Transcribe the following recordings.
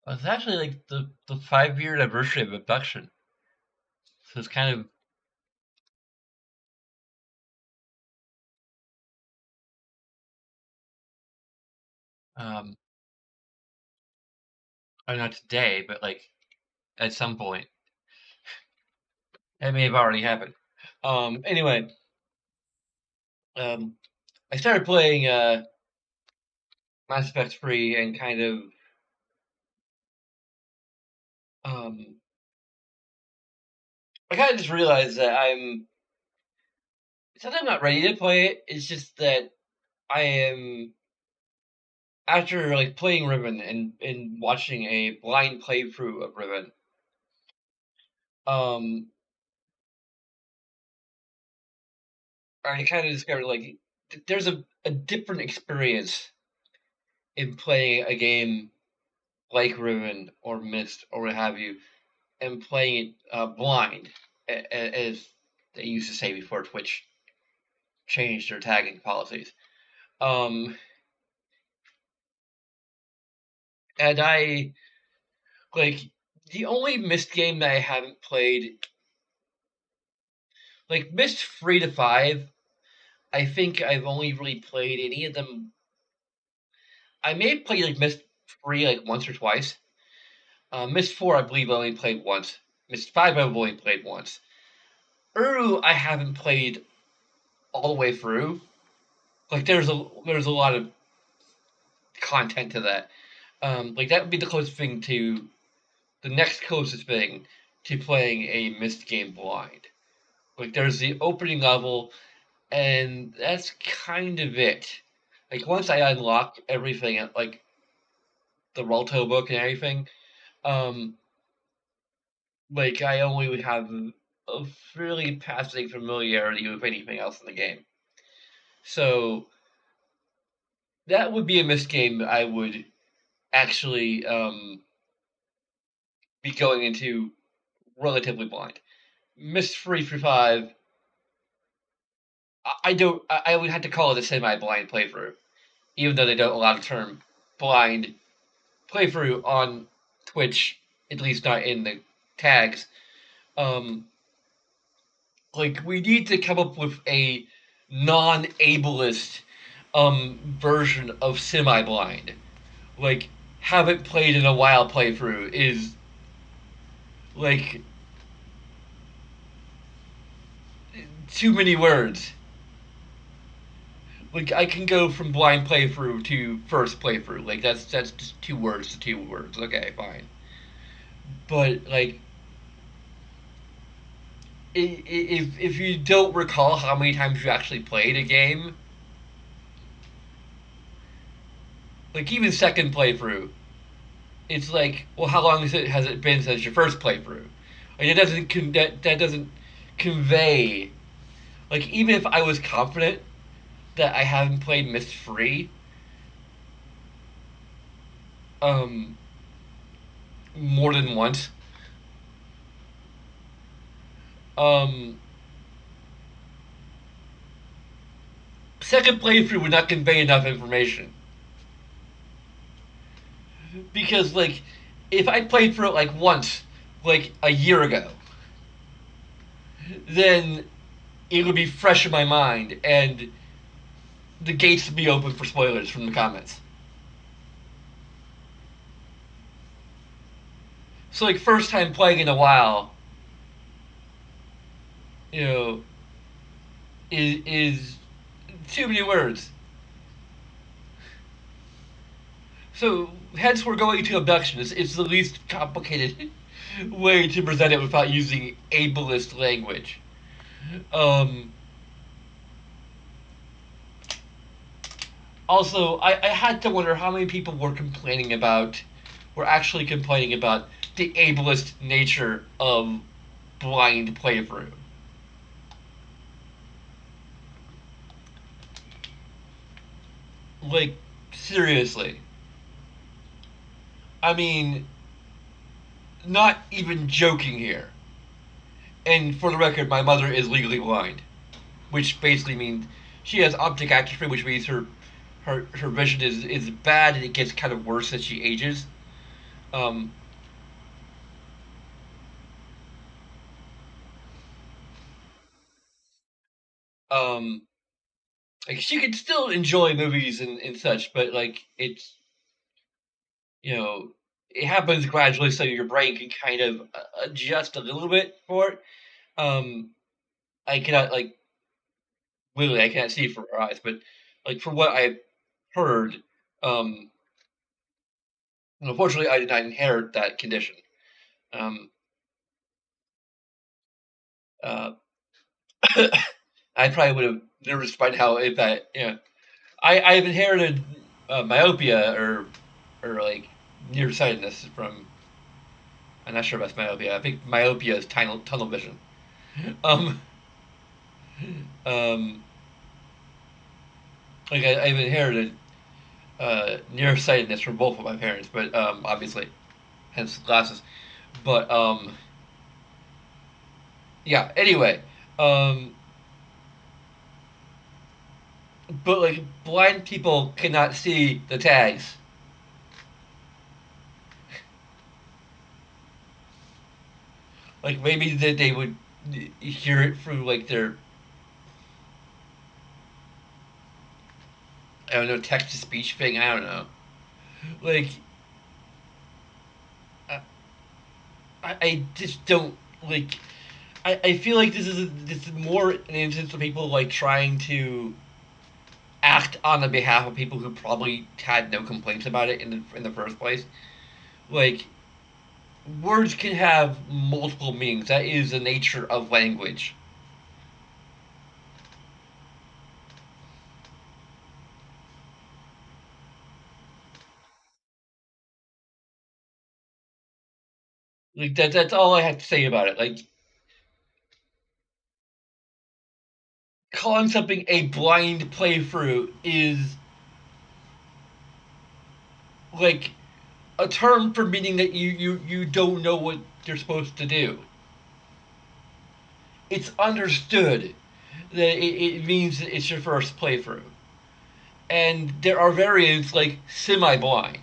It's actually like the 5 year anniversary of Obduction, so it's kind of um, not today, but like at some point. It may have already happened. Anyway, um, I started playing Mass Effect 3 and kind of um, I kind of just realized that it's not that I'm not ready to play it. It's just that I am after like playing Riven and watching a blind playthrough of Riven. Um, I kind of discovered like there's a different experience in playing a game like Riven or Mist or what have you, and playing it blind, as they used to say before Twitch changed their tagging policies. Um, and I like the only Mist game that I haven't played, like Mist 3 to 5. I think I've only really played any of them. I may have played like Mist 3 like once or twice. Mist 4, I believe, I only played once. Mist 5, I've only played once. Uru, I haven't played all the way through. Like there's a lot of content to that. Like that would be the closest thing to the next closest thing to playing a Mist game blind. Like there's the opening level, and that's kind of it. Like once I unlock everything, like the Ralto book and everything, um, like I only would have a fairly passing familiarity with anything else in the game. So that would be a Mist game that I would actually be going into relatively blind. Mist 3 through 5, I don't. I would have to call it a semi-blind playthrough, even though they don't allow the term blind playthrough on Twitch, at least not in the tags. Um, like we need to come up with a non-ableist version of semi-blind. Like haven't played in a while playthrough is like too many words. Like I can go from blind playthrough to first playthrough. Like that's just 2 words to 2 words. Okay, fine. But like if you don't recall how many times you actually played a game, like even second playthrough, it's like, well, how long has it been since your first playthrough? Like that doesn't convey. Like even if I was confident that I haven't played Mist 3 um more than once, um second playthrough would not convey enough information because like if I played through it like once, like a year ago, then it would be fresh in my mind and the gates would be open for spoilers from the comments. So like first time playing in a while, you know, is too many words. So hence we're going to abduction. It's the least complicated way to present it without using ableist language. Um, Also, I had to wonder how many people were actually complaining about the ableist nature of blind playthrough. Like, seriously. I mean, not even joking here. And for the record, my mother is legally blind, which basically means she has optic atrophy, which means her vision is bad and it gets kind of worse as she ages. Um, um, like you can still enjoy movies and such, but like it's you know it happens gradually, so your brain can kind of adjust a little bit for it. Um, I cannot like literally I can't see from our eyes, but like from what I've heard, um, unfortunately I did not inherit that condition. Um, uh, I probably would have noticed by now if that I've inherited myopia or like nearsightedness from. I'm not sure about myopia. I think myopia is tunnel vision. Um, um, like I've inherited nearsightedness from both of my parents, but obviously, hence glasses. But yeah. Anyway, um, but like blind people cannot see the tags. Like maybe that they would hear it through like their I don't know text to speech thing. I don't know. Like I, I just don't like. I feel like this is more an instance of people like trying to act on the behalf of people who probably had no complaints about it in the first place. Like words can have multiple meanings. That is the nature of language. Like that's all I have to say about it. Like calling something a blind playthrough is like a term for meaning that you don't know what you're supposed to do. It's understood that it means it's your first playthrough. And there are variants like semi-blind,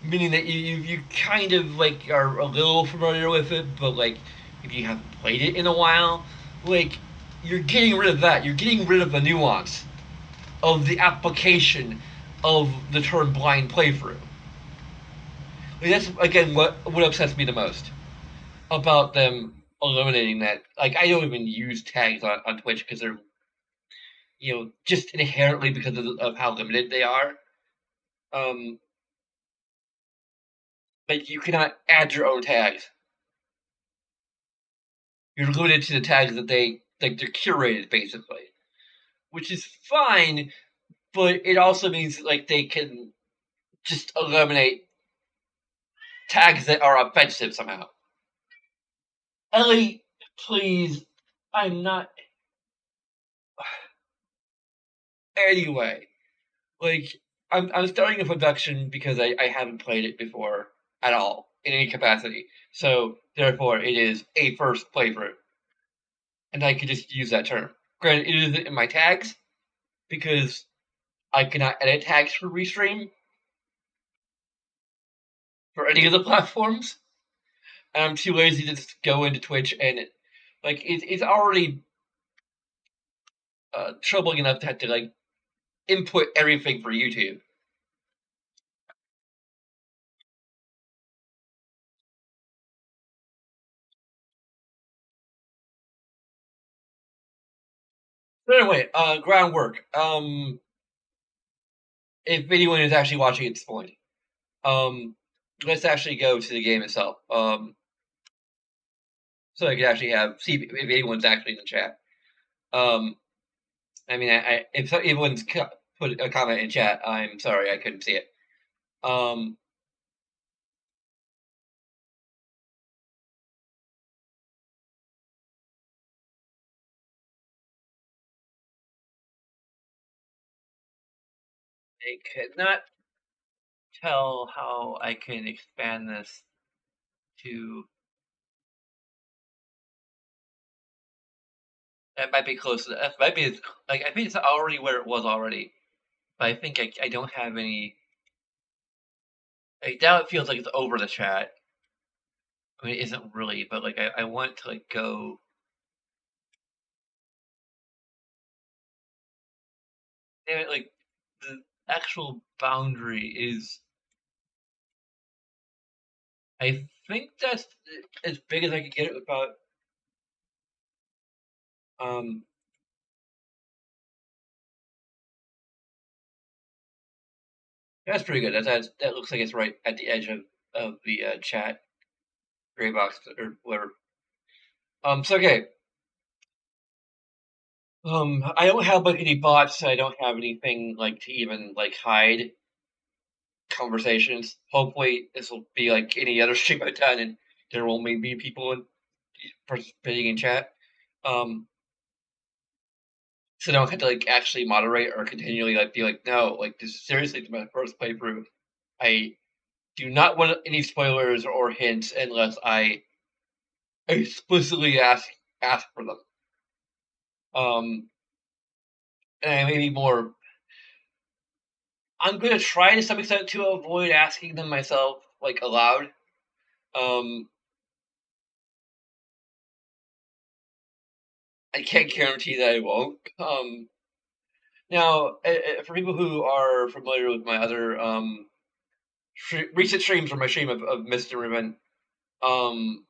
meaning that you kind of like are a little familiar with it, but like if you haven't played it in a while, like you're getting rid of that. You're getting rid of the nuance of the application of the term blind playthrough. Like that's again what upsets me the most about them eliminating that. Like I don't even use tags on Twitch because they're just inherently because of how limited they are. Um, like you cannot add your own tags. You're limited to the tags that they're curated basically, which is fine, but it also means like they can just eliminate tags that are offensive somehow. Ellie, please, I'm not. Anyway, like I'm starting a production because I haven't played it before at all in any capacity. So therefore, it is a first playthrough, and I could just use that term. Granted, it isn't in my tags because I cannot edit tags for Restream for any of the platforms, and I'm too lazy to just go into Twitch and it's already troubling enough to have to like input everything for YouTube. But anyway, groundwork. If anyone is actually watching at this point, um, let's actually go to the game itself. So I can actually see if anyone's actually in the chat. Um, I mean, if anyone's put a comment in chat, I'm sorry I couldn't see it. Um, I could not tell how I can expand this to. That might be close. That might be like I think it's already where it was already. But I think I don't have any. Like now it feels like it's over the chat. I mean, it isn't really, but like I want to like go. Damn it, like the actual boundary is. I think that's as big as I could get it without. Um, that's pretty good. That looks like it's right at the edge of the chat gray box or whatever. So okay. I don't have like any bots. I don't have anything like to even like hide conversations. Hopefully, this will be like any other stream I've done, and there will maybe be people participating in chat. Um, so I don't have to like actually moderate or continually like be like, no, like this is seriously my first playthrough. I do not want any spoilers or hints unless I explicitly ask for them. Um, and maybe more. I'm going to try to some extent to avoid asking them myself, like aloud. Um, I can't guarantee that I won't. Now, for people who are familiar with my other recent streams or my stream of Mr. Ribbon, um,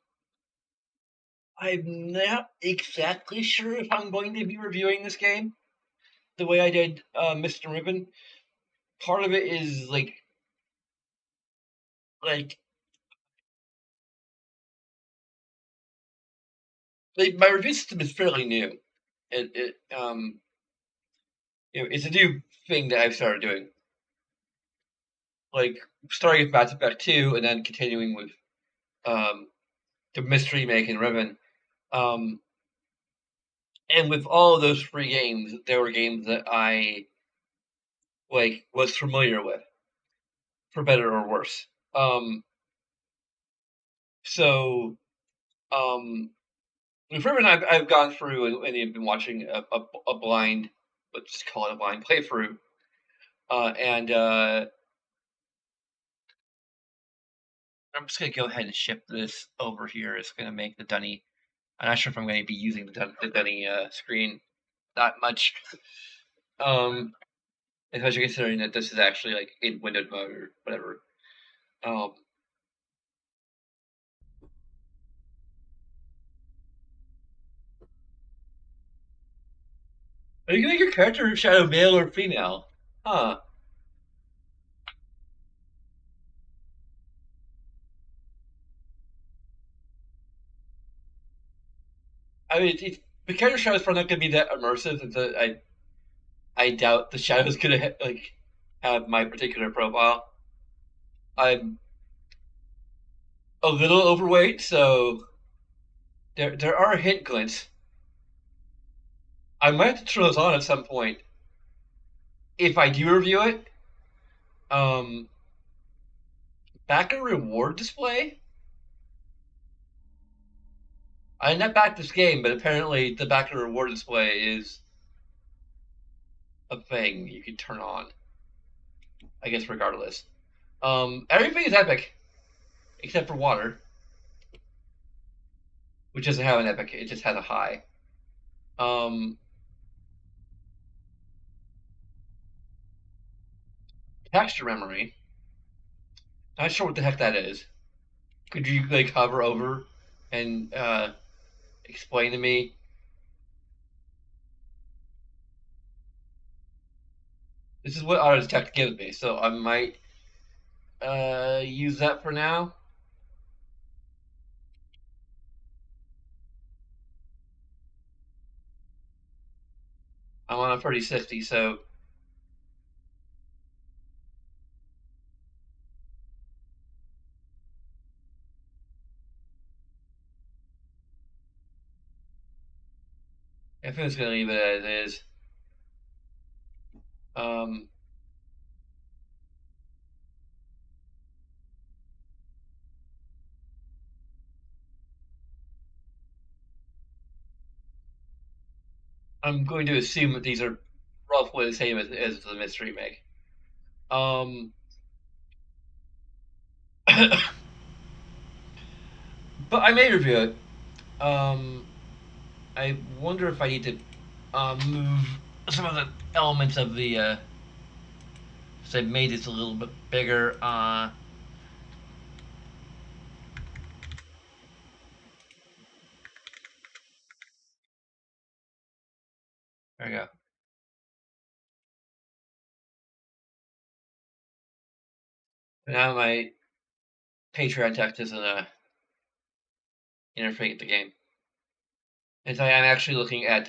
I'm not exactly sure if I'm going to be reviewing this game the way I did Mr. Ribbon. Part of it is like my review system is fairly new. It's a new thing that I've started doing. Like starting with Mass Effect 2 and then continuing with um, the Mystery Making Ribbon. Um, and with all of those free games, there were games that I like was familiar with, for better or worse. So with Ribbon, I've gone through and I've been watching a blind, let's just call it a blind playthrough, and I'm just gonna go ahead and ship this over here. It's gonna make the Dunny. I'm not sure if I'm going to be using the Dunny screen that much. Um, Especially considering that this is actually like in windowed mode or whatever. Um, are you gonna make your character shadow male or female? Huh. I mean, the character shadow is probably not gonna be that immersive. I doubt the shadow is gonna like have my particular profile. I'm a little overweight, so there are hint glints. I might have to throw those on at some point if I do review it. Um, Back a reward display. I net back this game, but apparently the back a reward display is a thing you can turn on. I guess regardless. Everything is epic except for water, which doesn't have an epic. It just has a high. Um, Texture memory. Not sure what the heck that is. Could you like hover over and explain to me? This is what auto detect gives me, so I might use that for now. I'm on a 3060, so I think it's gonna leave it as is. Um, I'm going to assume that these are roughly the same as the mystery make. Um, but I may review it. Um, I wonder if I need to move some of the elements of the. So I made this a little bit bigger. There we go. Now my Patreon text isn't interfering with the game. And so I'm actually looking at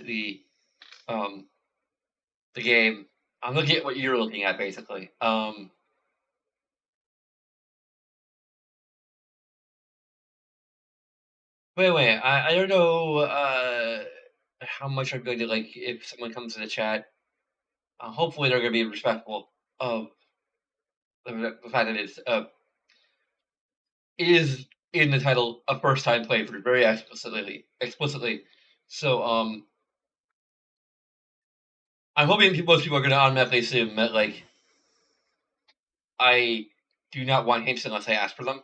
um the game. I'm looking at what you're looking at basically. Wait. I don't know how much I'm going to like if someone comes in the chat. Hopefully they're going to be respectful of the fact that it is in the title a first time playthrough very explicitly. So I'm hoping most people are going to automatically assume that like I do not want hints unless I ask for them.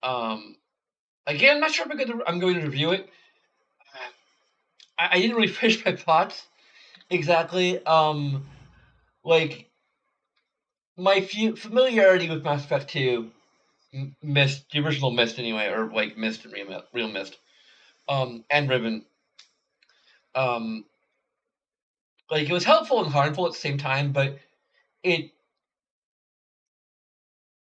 Um, Again, I'm not sure if I'm going to review it. I didn't really finish my thoughts exactly. Like my familiarity with Mass Effect 2, Mist, the original Mist anyway, or like Mist and Real Mist, and Ribbon, um, like it was helpful and harmful at the same time, but it,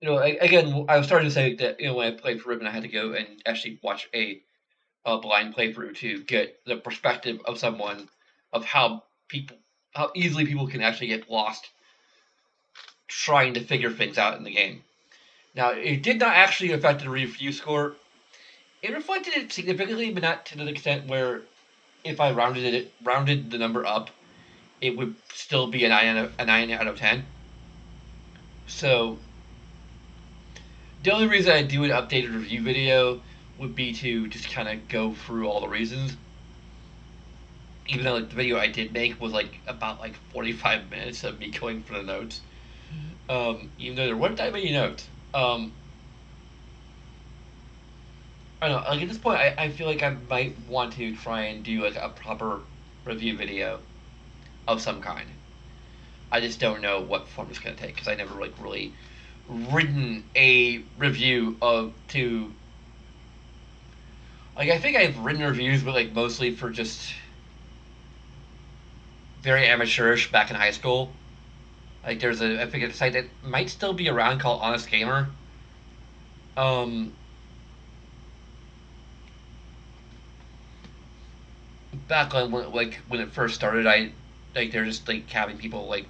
again, I was starting to say that when I played for Ribbon, I had to go and actually watch a blind playthrough to get the perspective of someone of how easily people can actually get lost trying to figure things out in the game. Now, it did not actually affect the review score. It reflected it significantly, but not to the extent where if I rounded the number up, it would still be a 9 out of 10. So the only reason I do an updated review video would be to just kind of go through all the reasons. Even though like the video I did make was like about like 45 minutes of me going through the notes. Even though there weren't that many notes. I don't know. Like at this point, I feel like I might want to try and do like a proper review video of some kind. I just don't know what form it's gonna take because I never like really written a review of to like I think I've written reviews, but like mostly for just very amateurish back in high school. Like there's I think a site that might still be around called Honest Gamer. Um, Back when it first started, I like they're just like having people like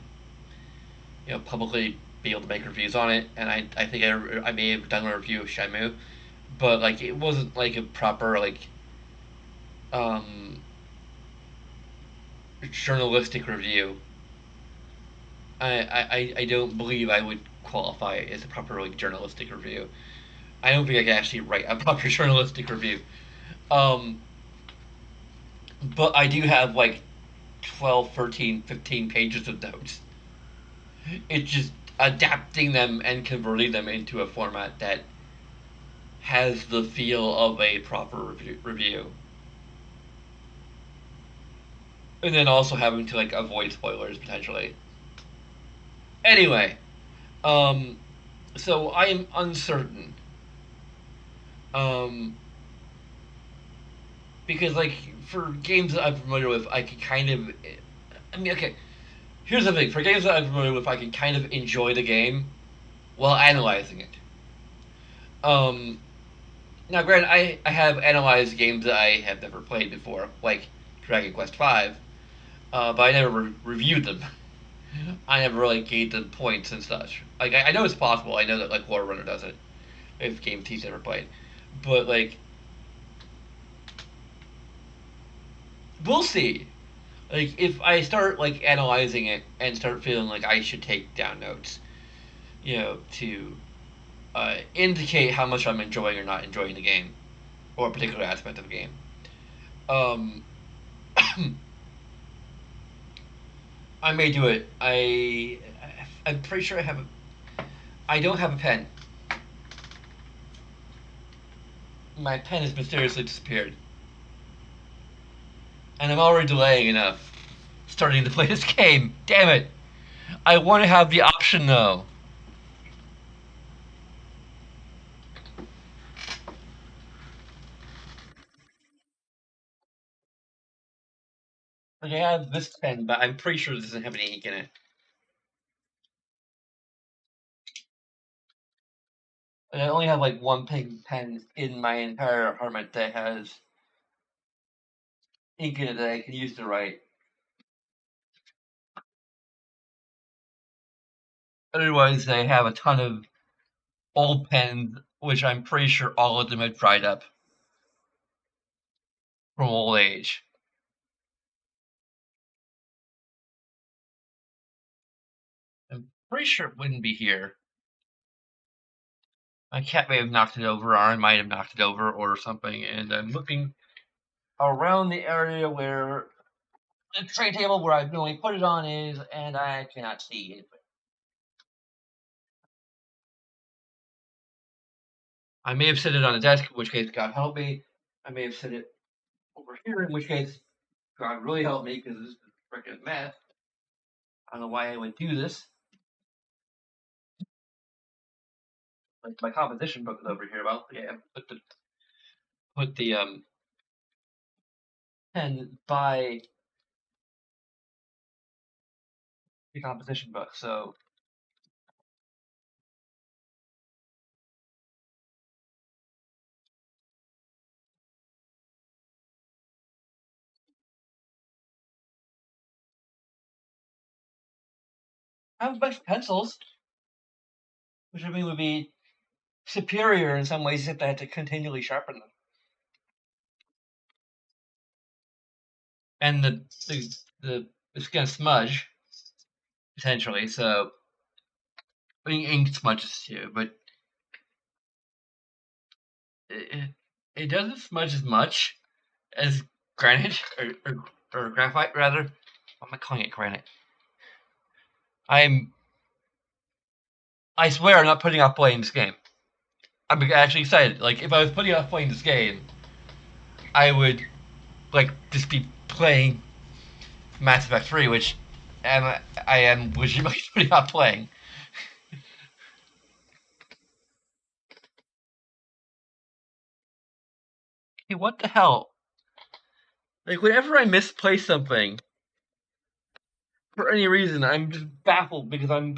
publicly be able to make reviews on it, and I think I may have done a review of Shenmue, but like it wasn't like a proper like um journalistic review. I don't believe I would qualify it as a proper like journalistic review. I don't think I can actually write a proper journalistic review. Um, but I do have like 12, 13, 15 pages of notes. It's just adapting them and converting them into a format that has the feel of a proper review. And then also having to like avoid spoilers potentially. Anyway, um, so I am uncertain. Um, because like for games that I'm familiar with, I can kind of. I mean, okay. Here's the thing: for games that I'm familiar with, I can kind of enjoy the game while analyzing it. Um, Now, granted, I have analyzed games that I have never played before, like Dragon Quest V, but I never reviewed them. I never really gave them points and such. Like I know it's possible. I know that like Lore Runner does it if games he's never played, but like we'll see. Like if I start like analyzing it and start feeling like I should take down notes, to indicate how much I'm enjoying or not enjoying the game or a particular aspect of the game. Um, I may do it. I'm pretty sure I don't have a pen. my pen has mysteriously disappeared. And I'm already delaying enough starting to play this game. Damn it. I want to have the option though. Like I have this pen, but I'm pretty sure it doesn't have any ink in it. Like I only have like one pink pen in my entire apartment that has ink in it that I can use to write. Otherwise, I have a ton of old pens, which I'm pretty sure all of them have dried up from old age. I'm pretty sure it wouldn't be here. My cat may have knocked it over, or I might have knocked it over, or something. And I'm looking around the area where the tray table where I normally put it on is, and I cannot see it. I may have set it on the desk, in which case, God help me. I may have set it over here, in which case, God really help me, because this is a freaking mess. I don't know why I would do this. Like my composition book is over here. Well, yeah, put the pen by the composition book. So I have a bunch of pencils, which I mean would be superior in some ways if I had to continually sharpen them. And the it's gonna smudge potentially. So I mean, ink smudges too, but it, it doesn't smudge as much as granite or graphite rather. Why am I calling it granite? I'm I swear I'm not putting off playing this game. I'm actually excited. Like if I was putting off playing this game, I would like just be playing Mass Effect 3, which I am legitimately putting off playing. Hey, what the hell? Like whenever I misplace something for any reason, I'm just baffled because I'm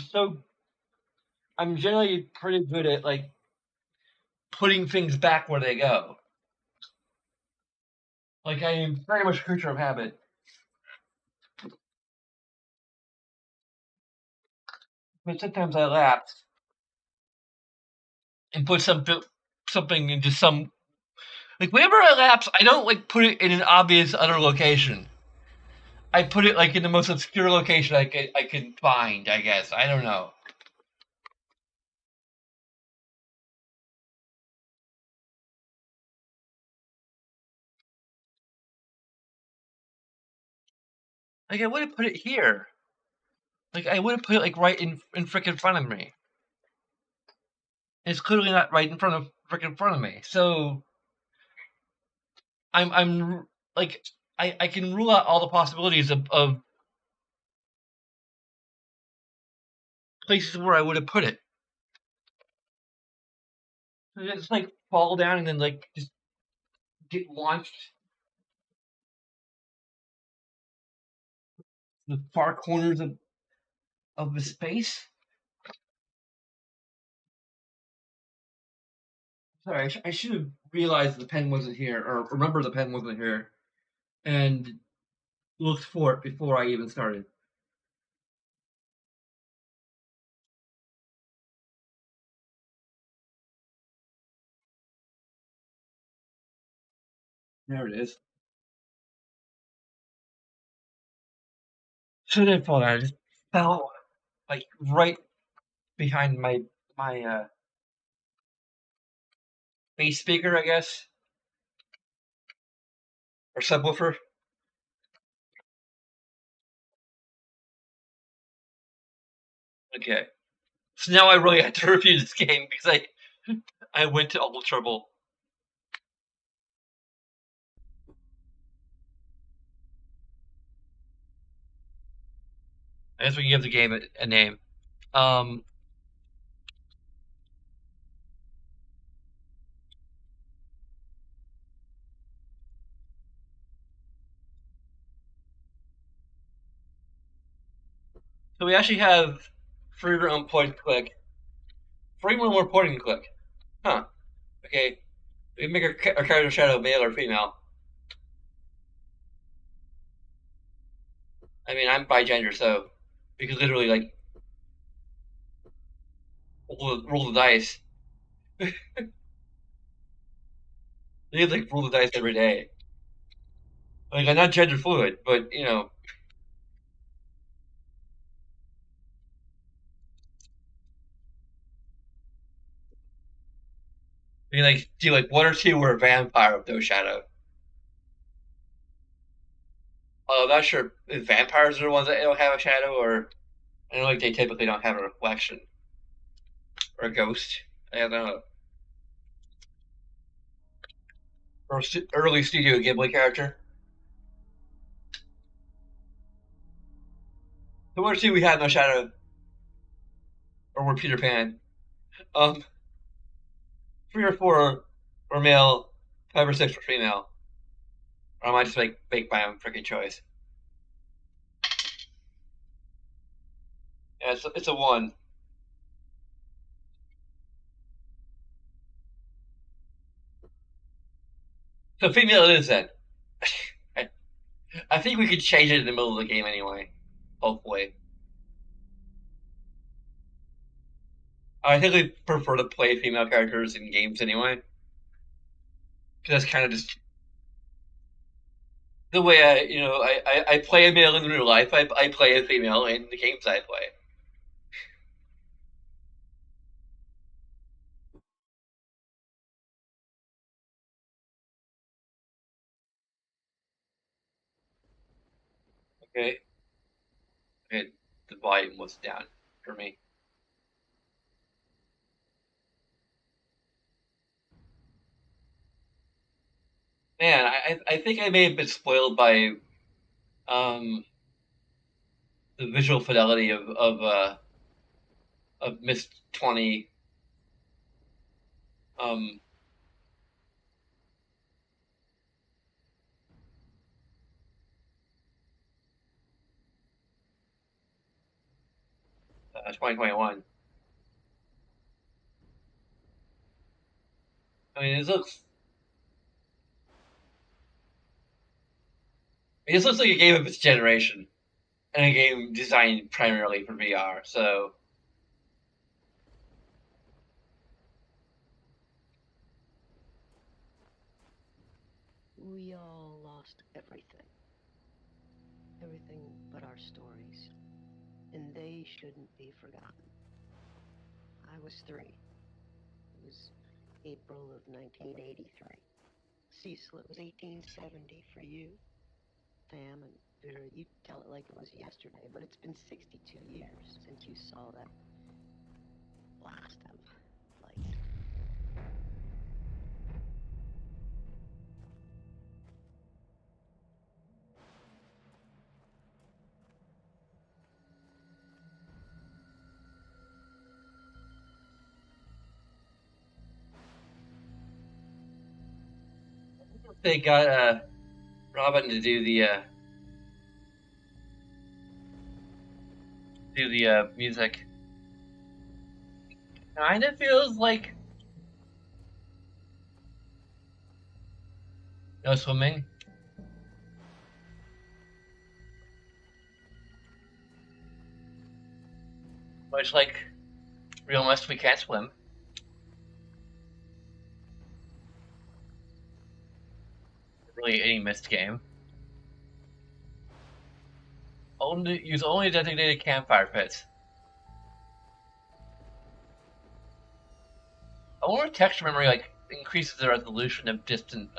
generally pretty good at like putting things back where they go. Like I am very much a creature of habit. But sometimes I lapse and put something into some like whenever I lapse, I don't like put it in an obvious other location. I put it like in the most obscure location I can find. I guess I don't know. Like I wouldn't put it here. Like I wouldn't put it like right in frickin' front of me. It's clearly not right in front of frickin' front of me. So I'm like I can rule out all the possibilities of places where I would have put it. Just like fall down and then like just get launched to the far corners of the space. Sorry, I should have realized the pen wasn't here, or remember the pen wasn't here, and looked for it before I even started. There it is. So did fall down. I just fell like right behind my bass speaker, I guess, or subwoofer. Okay. So now I really have to review this game because I went to all the trouble I guess we can give the game a name. Um, so we actually have free roam point and click. Free roam or point and click. Huh. Okay. We can make our character shadow male or female. I mean, I'm bi gender, so we could literally like roll the dice. You could like roll the dice every day. Like I'm not gender fluid, but you know, you can like do like one or two were a vampire with no shadow. I'm not sure if vampires are the ones that don't have a shadow, or I know like they typically don't have a reflection or a ghost. I don't know. Or early Studio Ghibli character. The one or two we had no shadow, or were Peter Pan. Um, 3 or 4 were male, 5 or 6 were female. Or I might just make my own freaking choice. Yeah, it's a one. So female it is then. I, I think we could change it in the middle of the game anyway. Hopefully. I think we prefer to play female characters in games anyway. Because that's kind of just the way I play a male in real life. I play a female in the games I play. Okay? And the volume was down for me. Man, I think I may have been spoiled by um, the visual fidelity of Miss 20. Um, 2021. I mean, this looks like a game of its generation, and a game designed primarily for VR. So We all lost everything. Everything but our stories. And they shouldn't be forgotten. I was 3. It was April of 1983. Cecil, it was 1870 for you. Sam and Vera, you tell it like it was yesterday, but it's been 62 years since you saw that blast of light. they got Robin to do the music. Kind of feels like no swimming, much like Real Must We Can't Swim. Really, any missed game. Use only designated campfire pits. I wonder if texture memory like increases the resolution of distant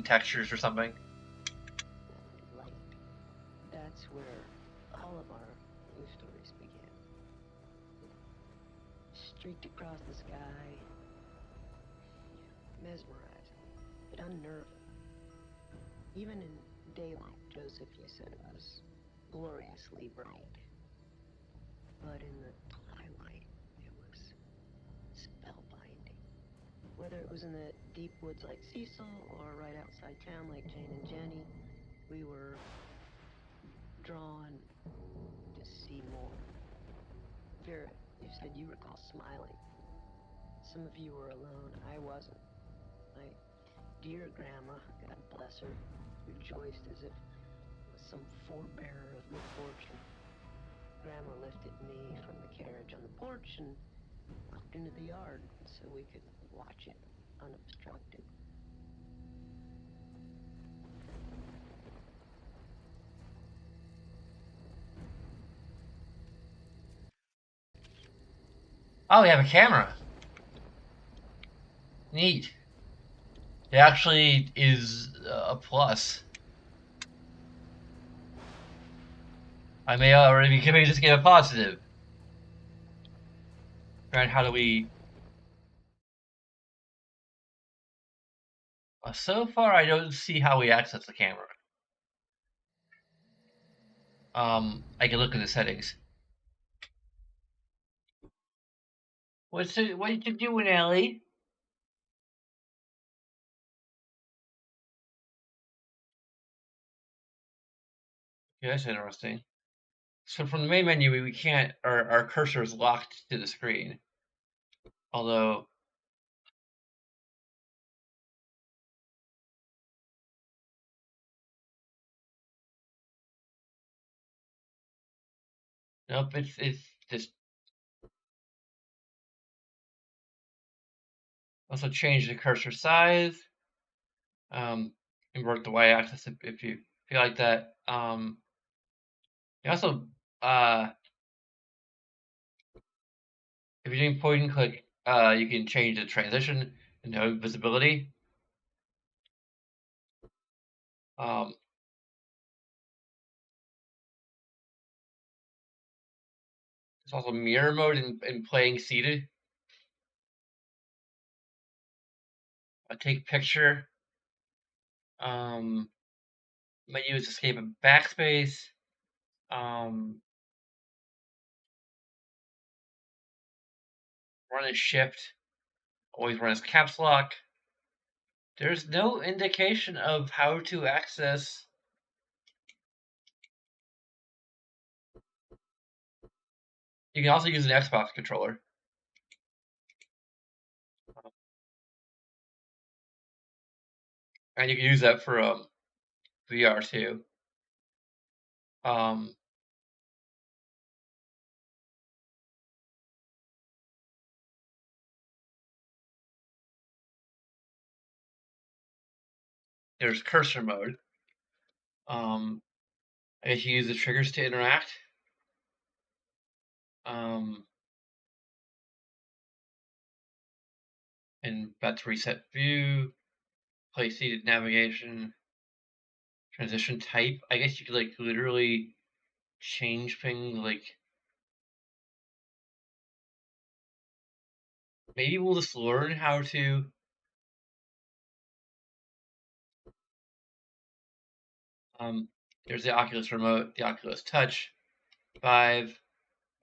textures or something. Light. That's where all of our new stories began. Streaked across the sky, mesmerizing, but unnerving. Even in daylight, Joseph, you said it was gloriously bright. But in the twilight, it was spellbinding. Whether it was in the deep woods like Cecil or right outside town like Jane and Jenny, we were drawn to see more. Vera, you said you recall smiling. Some of you were alone. I wasn't. My dear grandma, God bless her, rejoiced as if it was some forebearer of good fortune. Grandma lifted me from the carriage on the porch and walked into the yard so we could watch it unobstructed. Oh, we have a camera. Neat. It actually is a plus. I may already be giving this game a positive. Right? How do we? So far, I don't see how we access the camera. I can look in the settings. What you doing, Ellie? Yeah, that's interesting. So from the main menu, we can't. Our cursor is locked to the screen. Although, nope, it's just also change the cursor size. Invert the y-axis if you feel like that. You also, if you're doing point and click, you can change the transition and no visibility. Um, there's also mirror mode in playing seated. Take picture. Might use escape and backspace. Um, Run as shift. Always run as caps lock. There's no indication of how to access. You can also use an Xbox controller. And you can use that for VR too. Um, there's cursor mode. I guess you use the triggers to interact. Um, and that's reset view, play seated navigation, transition type. I guess you could like literally change things. Like maybe we'll just learn how to. There's the Oculus remote, the Oculus Touch, Vive.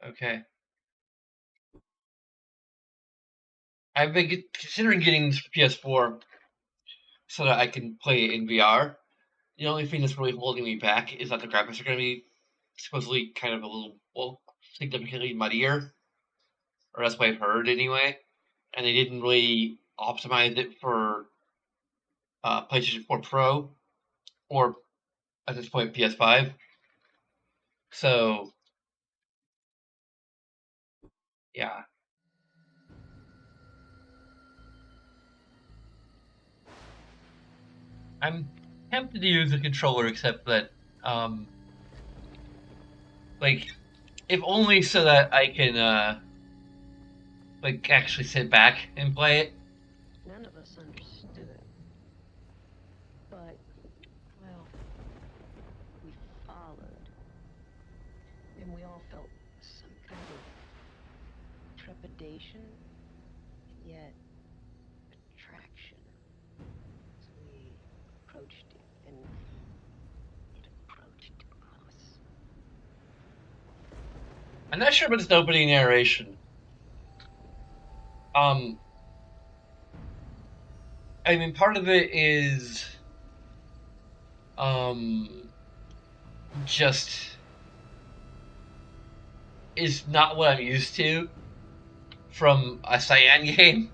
Okay. I've been considering getting PS4 so that I can play it in VR. The only thing that's really holding me back is that the graphics are going to be supposedly kind of a little, well, significantly muddier, or that's what I've heard anyway. And they didn't really optimize it for PlayStation 4 Pro or at this point PS5. So yeah, I'm tempted to use the controller, except that um, like if only so that I can like actually sit back and play it. None of us understood, but, well, we followed, and we all felt some kind of trepidation, yet attraction. So we approached it, and it approached us. I'm not sure about this opening narration. Um, I mean, part of it is um just is not what I'm used to from a Cyan game,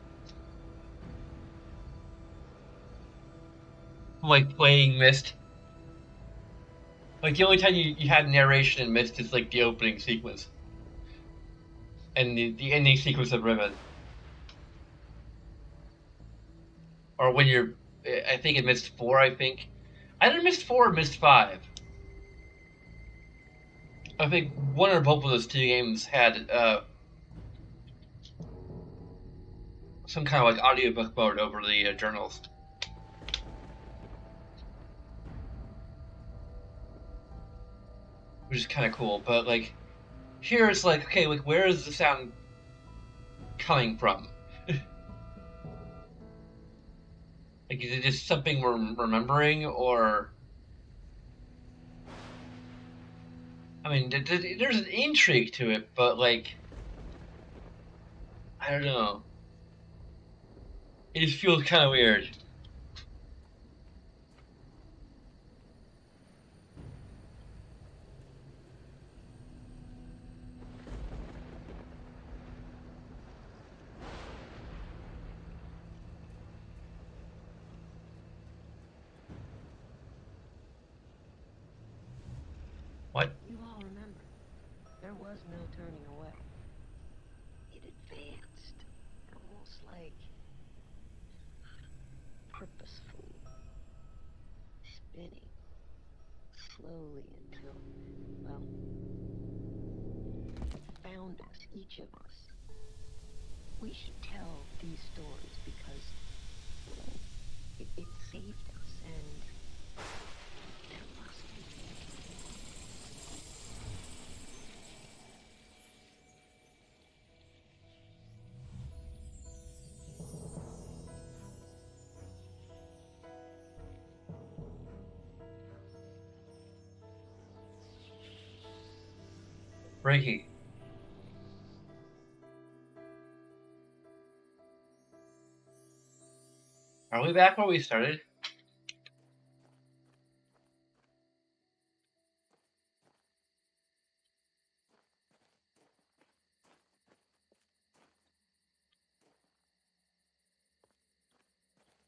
like playing Mist. Like the only time you had narration in Mist is like the opening sequence and the ending sequence of Riven, or when you're, I think in Mist 4. I think either Mist 4 or Mist 5. I think one or both of those two games had some kind of like audiobook mode over the journals, which is kind of cool. But like here, it's like, okay, like where is the sound coming from? Like, is it just something we're remembering, or I mean, there's an intrigue to it, but like, I don't know. It just feels kind of weird. What? You all remember, there was no turning away. It advanced, almost like purposefully, spinning slowly until, well, it found us, each of us. We should tell these stories because it saved us, and there must be. Breaky. Are we back where we started?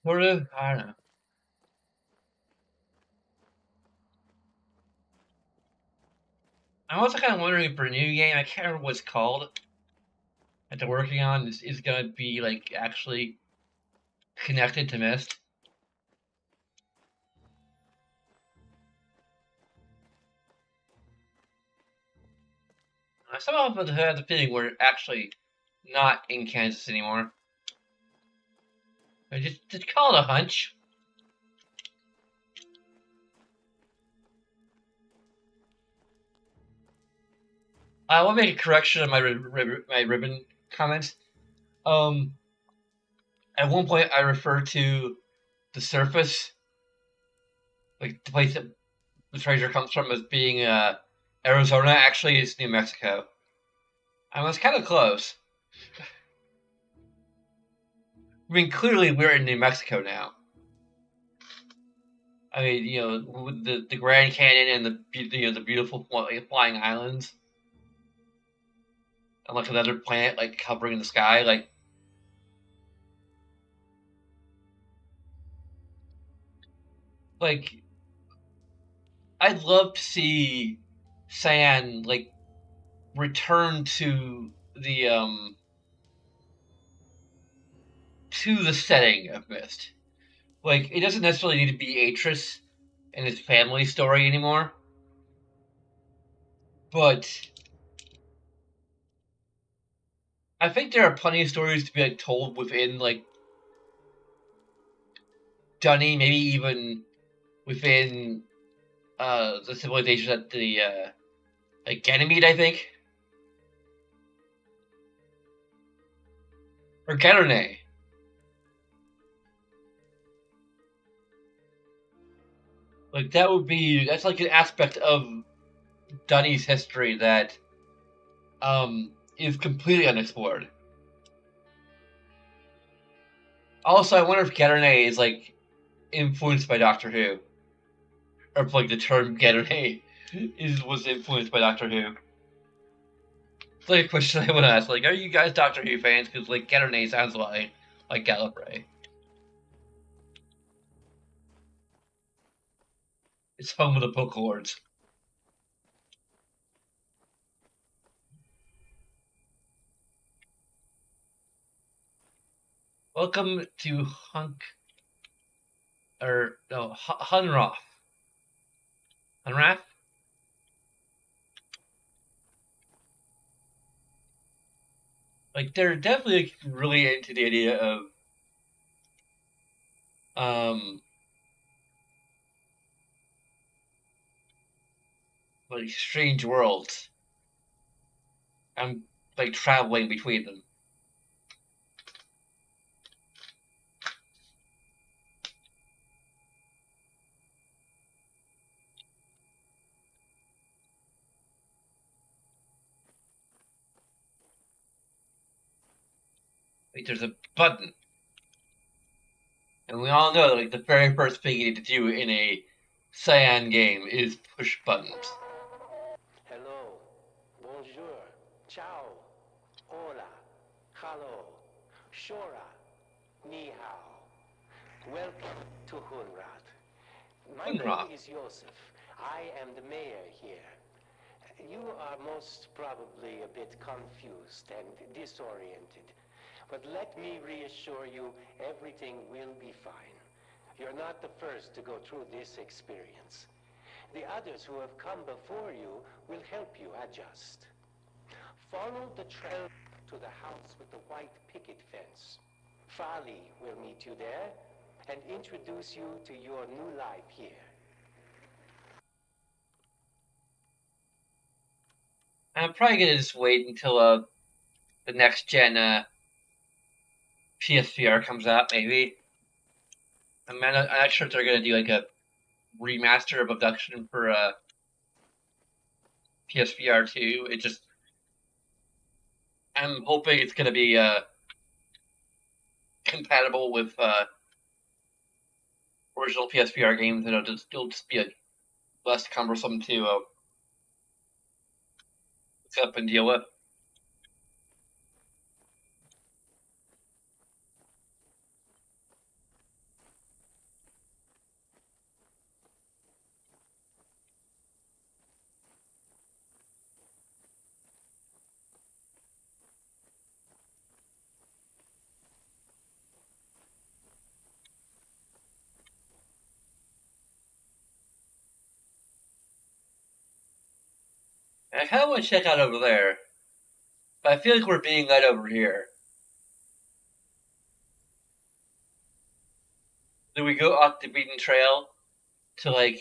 Sort of. I don't know. I'm also kind of wondering if a new game, I can't remember what it's called, that they're working on is going to be like actually connected to Mist. I somehow have the feeling we're actually not in Kansas anymore. I just call it a hunch. I want to make a correction on my my ribbon comments. Um, at one point I referred to the surface, like the place that the treasure comes from, as being Arizona. Actually, it's New Mexico. I was kind of close. I mean, clearly we're in New Mexico now. I mean, you know, with the Grand Canyon and the beautiful flying islands, and like another planet like covering the sky, like I'd love to see Cyan like return to the setting of Mist. Like, it doesn't necessarily need to be Atris and his family story anymore, but I think there are plenty of stories to be like told within like Dunny, maybe even within the civilization at the like Ganymede, I think, or Ganone. Like that's like an aspect of Dunny's history that is completely unexplored. Also, I wonder if Getterne is like influenced by Doctor Who, or if like the term Getterne was influenced by Doctor Who. It's like a question I want to ask. Like, are you guys Doctor Who fans? Because like Getterne sounds a lot like Gallifrey. It's home of the Book Lords. Welcome to Hunk or no Hunroth. Hunrath? Like they're definitely like, really into the idea of um like strange worlds and like traveling between them. Like there's a button, and we all know like the very first thing you need to do in a Cyan game is push buttons. Hello, bonjour, ciao, hola, hello, shora, ni hao. Welcome to Hunrad. My name Hunroth. is Joseph. I am the mayor here. You are most probably a bit confused and disoriented. But let me reassure you, everything will be fine. You're not the first to go through this experience. The others who have come before you will help you adjust. Follow the trail to the house with the white picket fence. Fali will meet you there and introduce you to your new life here. I'm probably gonna just wait until the next gen PSVR comes out. Maybe I'm not sure if they're gonna do like a remaster of Obduction for PSVR 2. It just I'm hoping it's gonna be compatible with original PSVR games, and it'll just be less cumbersome to look up and deal with. And I kind of want to check out over there, but I feel like we're being led over here. Do we go off the beaten trail to like?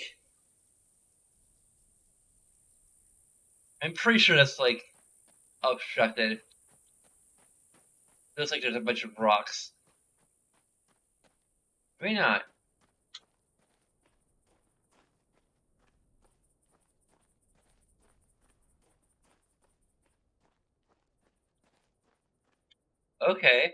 I'm pretty sure that's like obstructed. Looks like there's a bunch of rocks. Maybe not. Okay.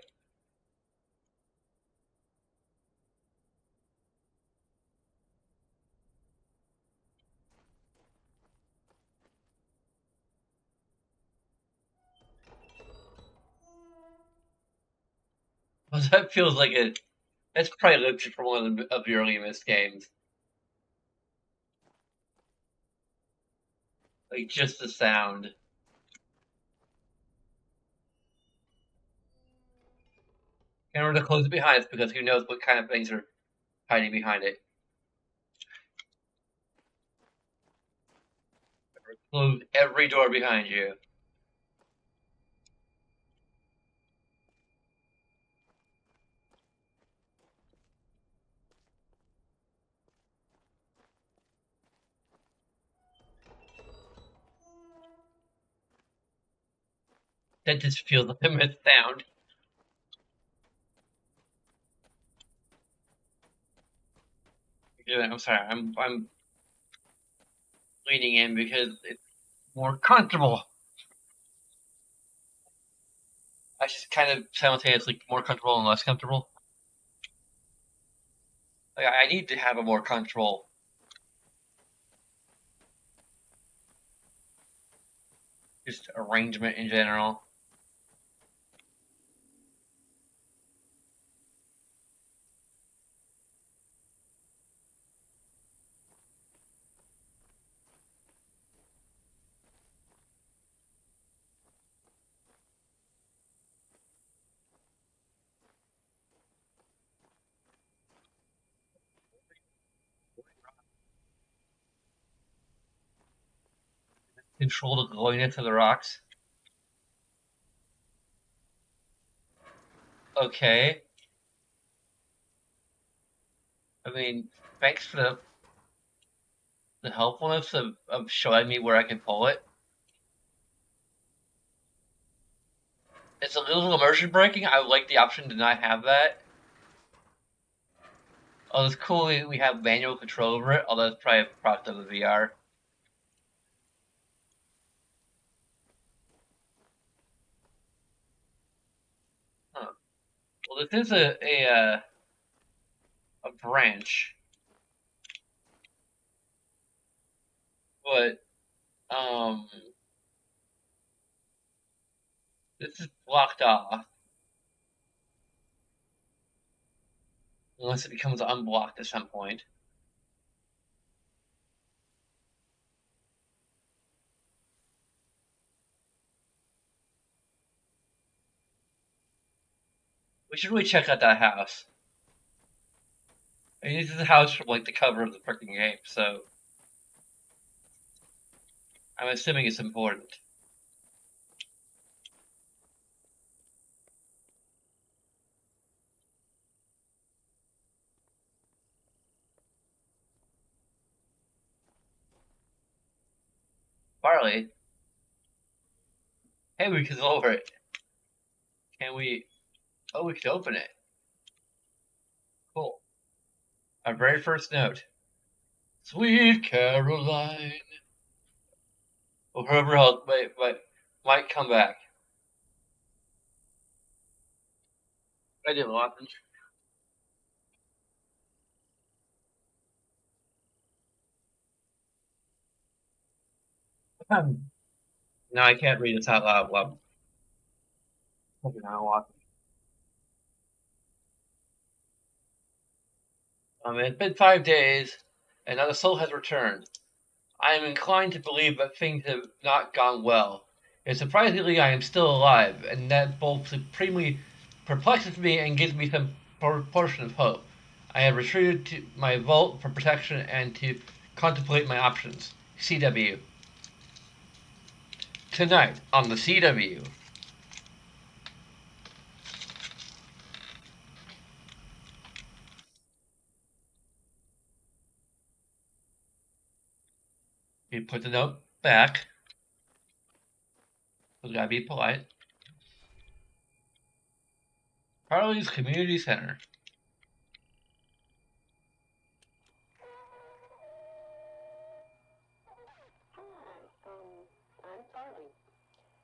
Well, that feels like it. That's probably looked from one of the early Myst games. Like just the sound. In order to close it behind us, because who knows what kind of things are hiding behind it. Close every door behind you. That just feels like a Myst sound. I'm sorry. I'm leaning in because it's more comfortable. I just kind of simultaneously more comfortable and less comfortable. Like, I need to have a more comfortable, just arrangement in general. Control the glowiness of the rocks. Okay. I mean, thanks for the helpfulness of showing me where I can pull it. It's a little immersion breaking. I would like the option to not have that. Oh, it's cool we have manual control over it, although it's probably a product of the VR. Huh. Well, this is a branch, but um, this is blocked off unless it becomes unblocked at some point. We should really check out that house. I mean, this is a house from like the cover of the freaking game, so I'm assuming it's important. Barley, hey, we can lower it. Can we? Oh, we can open it. Cool. Our very first note. Sweet Caroline. Or whoever else might come back. I did lost them. No, I can't read this out loud. Well, it's been 5 days, and not a soul has returned. I am inclined to believe that things have not gone well. And surprisingly, I am still alive, and that both supremely perplexes me and gives me some portion of hope. I have retreated to my vault for protection and to contemplate my options. CW. Tonight on the CW. You put the note back. We gotta be polite. Harley's Community Center. Hi, I'm Farley.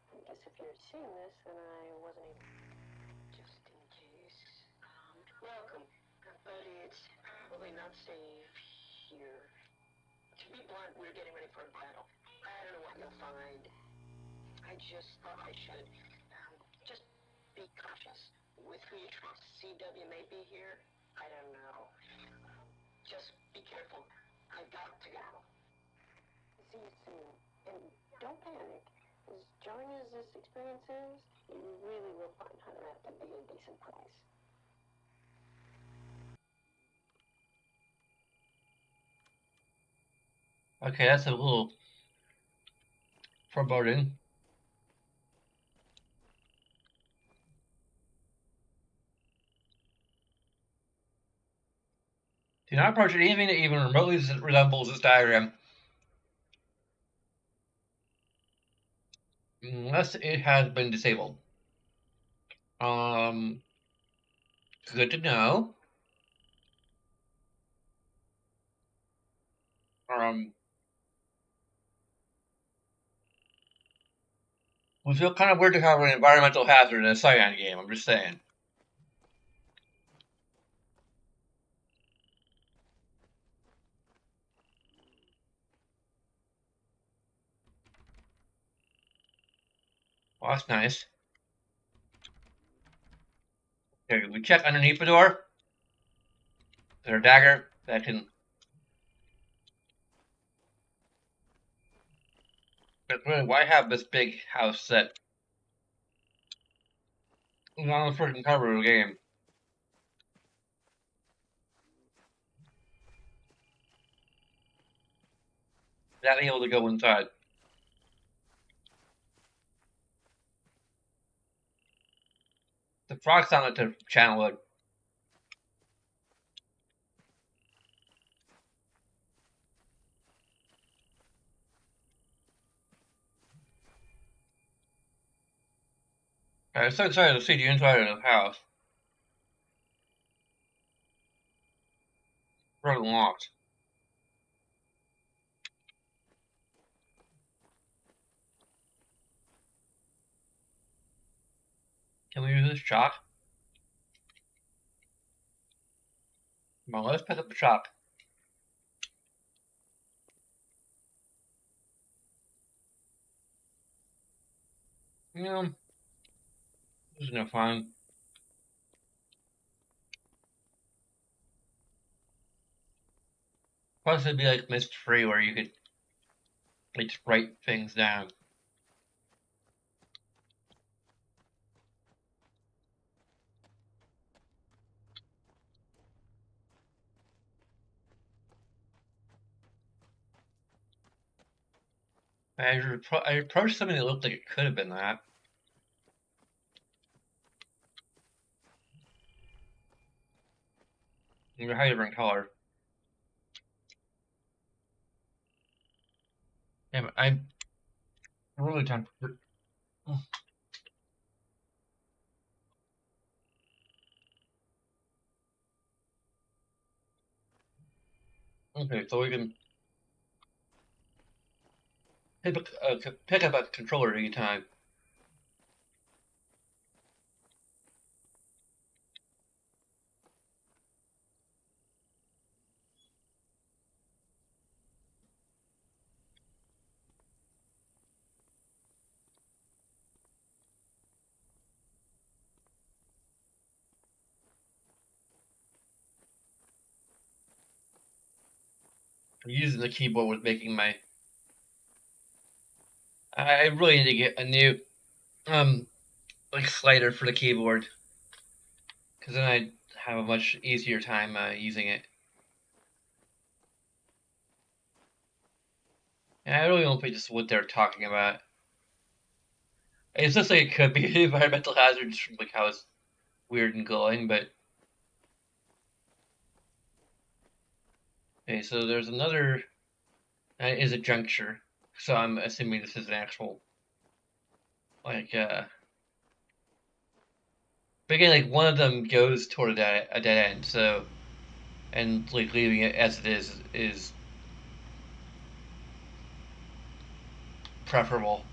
I guess if you're seeing this, then I wasn't able. Just in case. Welcome. But it's probably not safe here. To be blunt, we're getting ready for a battle. I don't know what you'll find. I just thought I should. Just be cautious with who you trust. CW may be here. I don't know. Just be careful. I've got to go. See you soon. And don't panic. As jarring as this experience is, you really will find Hunter out to be a decent price. Okay, that's a little foreboding. Do not approach anything that even remotely resembles this diagram unless it has been disabled. Um, Good to know. Um, We feel kind of weird to have an environmental hazard in a Cyan game. I'm just saying. Well, that's nice. Okay, we check underneath the door. Is there a dagger that can... But really, why have this big house that is on the freaking cover of the game? Not able to go inside. The frog sounded to channel it. I was so excited to see the inside of the house. Really locked. Can we use this chalk? Well, let's pick up the chalk. This is no fun. Plus, it'd be like mist free where you could like write things down. I approached something that looked like it could have been that. They're how different color. Yeah, but I'm really tempted. Okay, so we can pick up a controller anytime. Using the keyboard was making my... I really need to get a new, like slider for the keyboard. Because then I'd have a much easier time using it. And I really don't think this is what they're talking about. It's just like it could be environmental hazards from like how it's weird and glowing, but... Okay, so there's another... That is a juncture. So I'm assuming this is an actual... Like, But again, like, one of them goes toward a dead end, so... And, like, leaving it as it is preferable.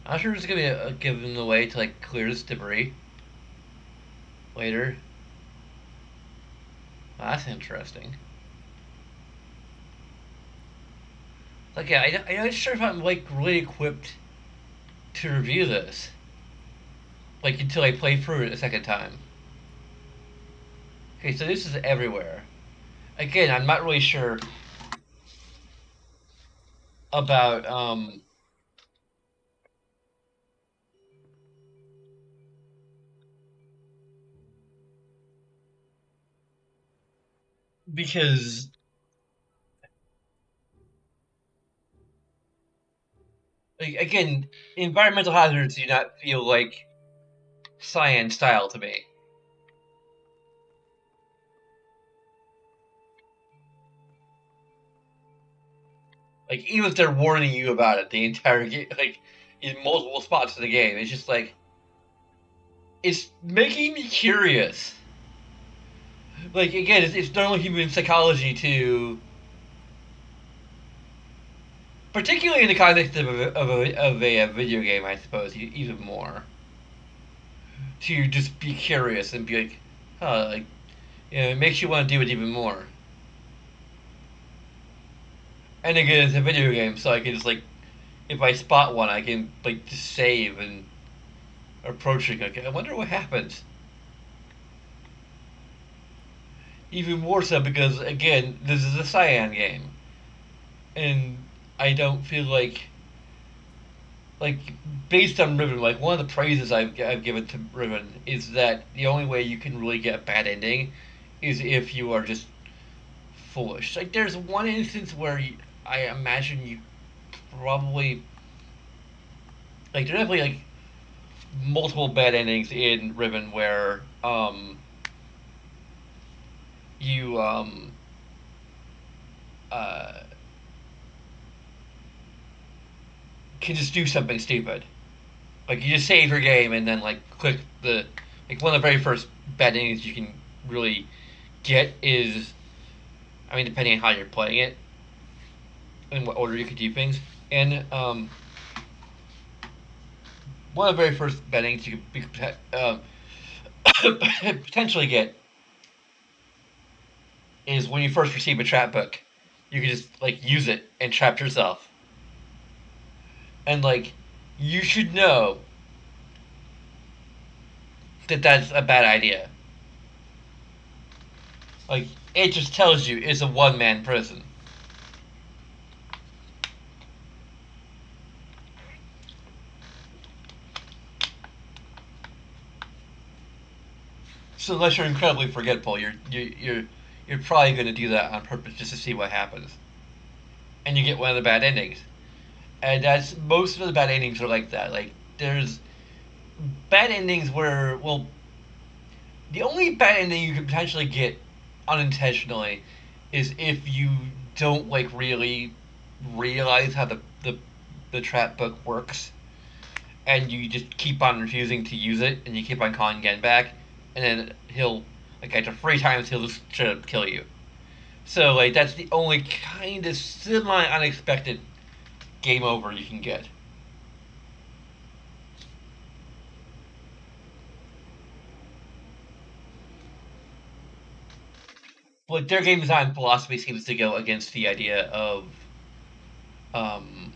I'm not sure if it's gonna be given a way to, like, clear this debris later. Well, that's interesting. Like, yeah, I'm not sure if I'm, like, really equipped to review this. Like, until I play through it a second time. Okay, so this is everywhere. Again, I'm not really sure about, because, like, again, environmental hazards do not feel like science style to me. Like, even if they're warning you about it the entire game, like, in multiple spots in the game, it's just like, it's making me curious. Like, again, it's normal human psychology to particularly in the context of a video game, I suppose even more to just be curious and be like, huh, like it makes you want to do it even more. And again, it's a video game, so I can just like if I spot one, I can like just save and approach it. Like, I wonder what happens. Even more so because again, this is a cyan game, and I don't feel like based on Riven, like one of the praises I've given to Riven is that the only way you can really get a bad ending is if you are just foolish. Like there's one instance where I imagine you probably like there's definitely like multiple bad endings in Riven where you uh can just do something stupid. Like you just save your game and then like click the like one of the very first bad endings you can really get is I mean depending on how you're playing it in what order you could do things. And one of the very first bad endings you could potentially get is when you first receive a trap book. You can just like use it and trap yourself. And like you should know that that's a bad idea. Like it just tells you it's a one man prison. So unless you're incredibly forgetful, you're probably going to do that on purpose just to see what happens, and you get one of the bad endings. And that's most of the bad endings are like that. Like there's bad endings where well, the only bad ending you could potentially get unintentionally is if you don't like really realize how the trap book works and you just keep on refusing to use it, and you keep on calling Gen back, and then he'll like after 3 times he'll just straight up kill you. So like that's the only kind of semi unexpected game over you can get. But their game design philosophy seems to go against the idea of um,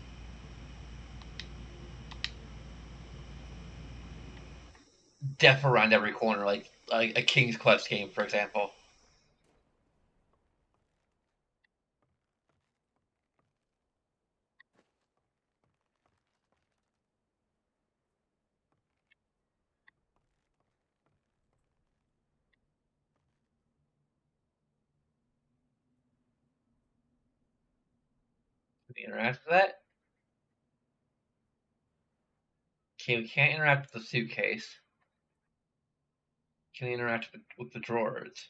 death around every corner, like a King's Quest game, for example. Can you interact with that? Okay, we can't interact with the suitcase. Can we interact with the drawers?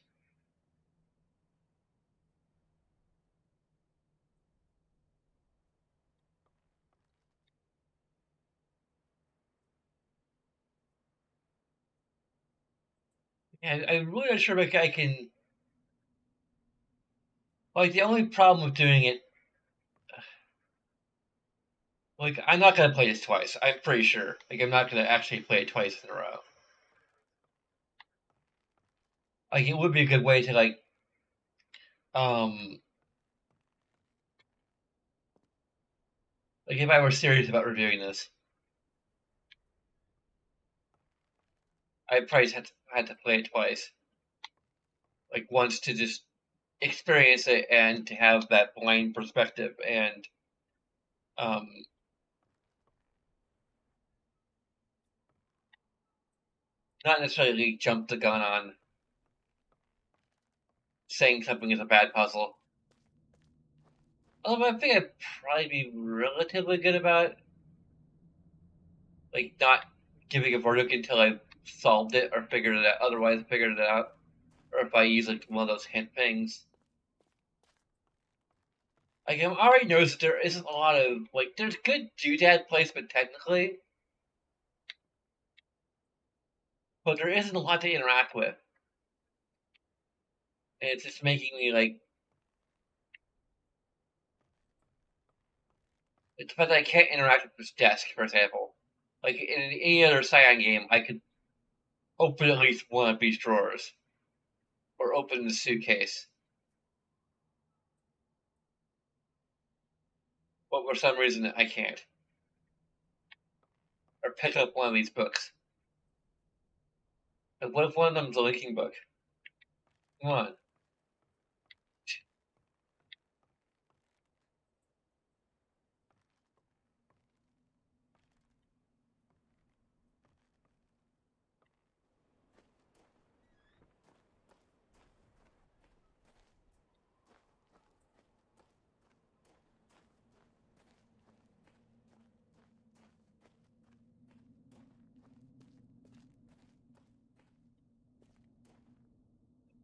Yeah, I'm really not sure if I can. Like the only problem with doing it, like I'm not gonna play this twice. I'm pretty sure. Like I'm not gonna actually play it twice in a row. Like it would be a good way to um like if I were serious about reviewing this, I probably had to play it twice. Like once to just experience it and to have that blind perspective and um not necessarily jump the gun on saying something is a bad puzzle. Although I think I'd probably be relatively good about like not giving a verdict until I've solved it or figured it out. Otherwise, figured it out, or if I use like one of those hint things. Like I already noticed there isn't a lot of like there's good doodad placement technically, but there isn't a lot to interact with, and it's just making me like It's the fact that I can't interact with this desk, for example. Like in any other Scion game, I could open at least one of these drawers. Or open the suitcase. But for some reason, I can't. Or pick up one of these books. Like, what if one of them's a linking book? Come on.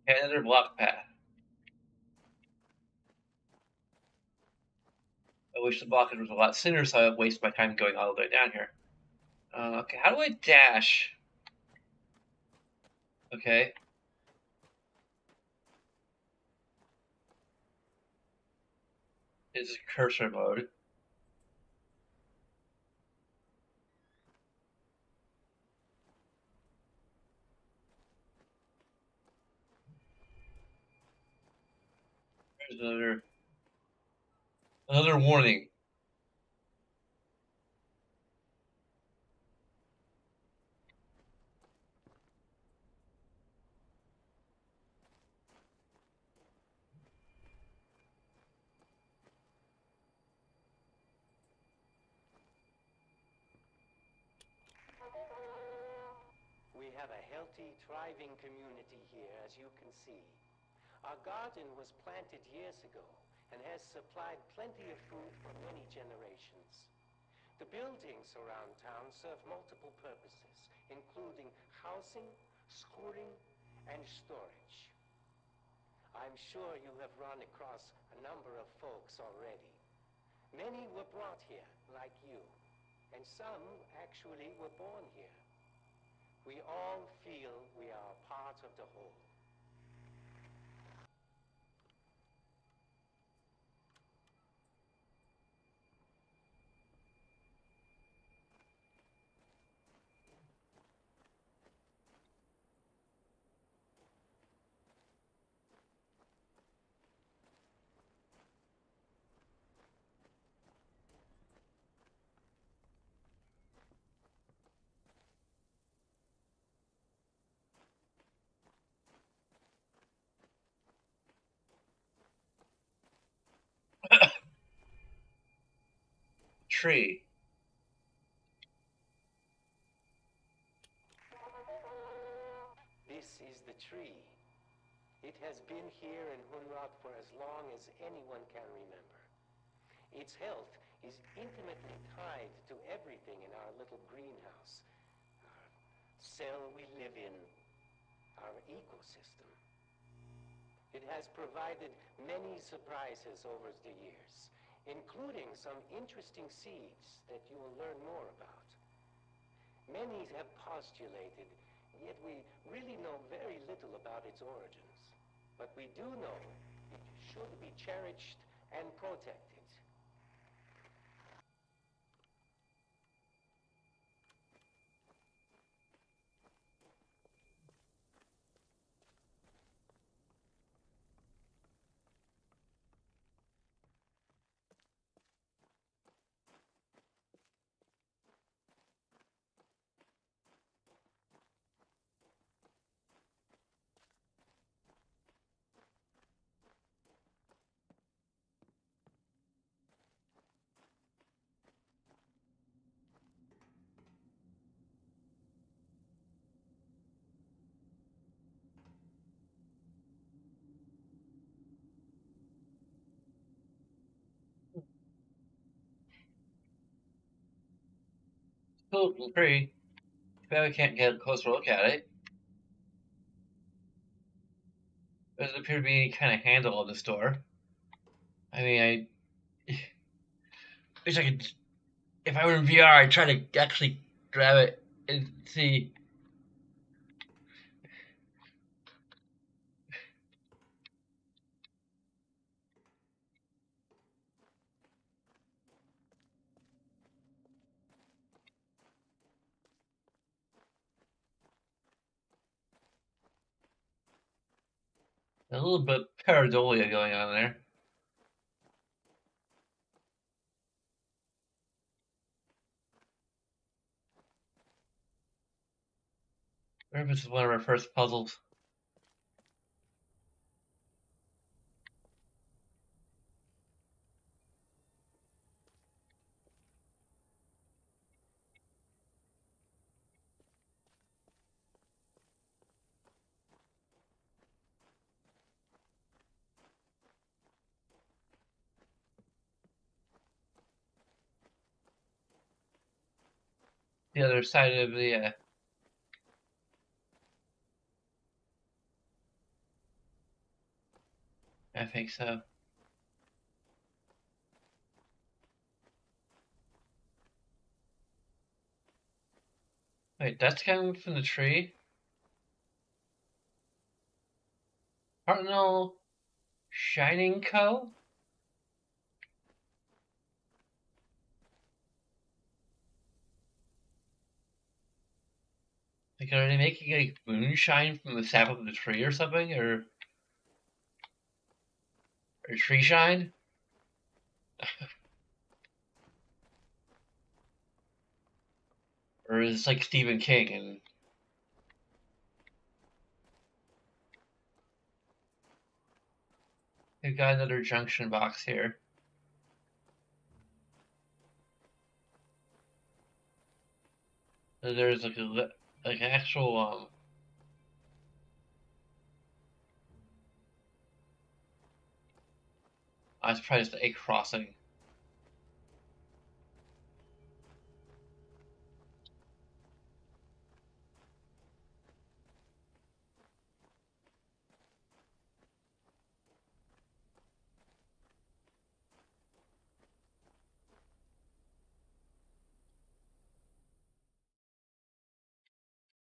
And another block path. I wish the blockage was a lot sooner, so I would waste my time going all the way down here. Okay, how do I dash? Okay. It's cursor mode. There's another warning. We have a healthy, thriving community here, as you can see. Our garden was planted years ago and has supplied plenty of food for many generations. The buildings around town serve multiple purposes, including housing, schooling, and storage. I'm sure you have run across a number of folks already. Many were brought here, like you, and some actually were born here. We all feel we are part of the whole. Tree. This is the tree. It has been here in Hunrock for as long as anyone can remember. Its health is intimately tied to everything in our little greenhouse, our cell we live in, our ecosystem. It has provided many surprises over the years, including some interesting seeds that you will learn more about. Many have postulated, yet we really know very little about its origins. But we do know it should be cherished and protected. Cool tree. But I can't get a closer look at it. There doesn't appear to be any kind of handle on this door. I mean, I wish I could. If I were in VR, I'd try to actually grab it and see. A little bit of pareidolia going on there. I wonder if this is one of our first puzzles. The other side of the. I think so. Wait, that's coming from the tree? Cardinal Shining Co? Like, are they making like moonshine from the sap of the tree or something, or tree shine? Or is it like Stephen King and we've got another junction box here. So there's like an actual I was probably just a crossing.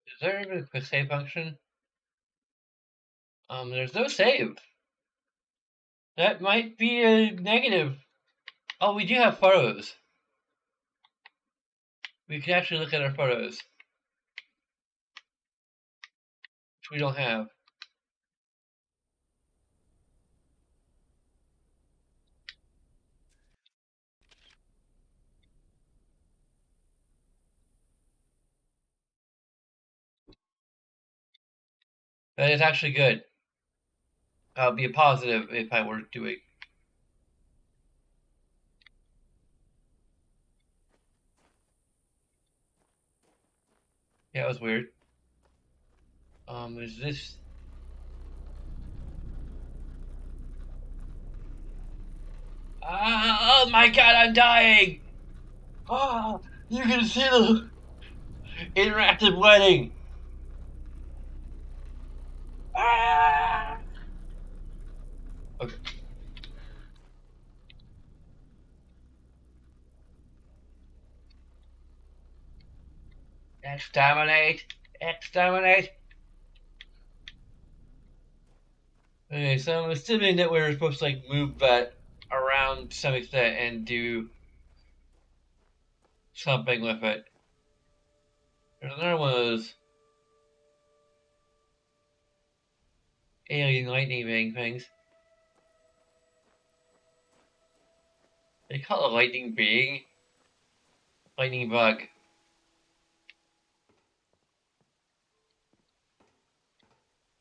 Is there even a quick save function? There's no save. That might be a negative. Oh, we do have photos. We can actually look at our photos, which we don't have. That is actually good. Be a positive if I were doing. Yeah, it was weird. Is this? Ah, oh my god, I'm dying! Ah, you can see the interactive wedding. Ah! Okay. Exterminate! Exterminate! Okay, so I'm assuming that we're supposed to like move that around to some extent and do something with it. There's another one of those alien lightning being things. They call it a lightning being, lightning bug.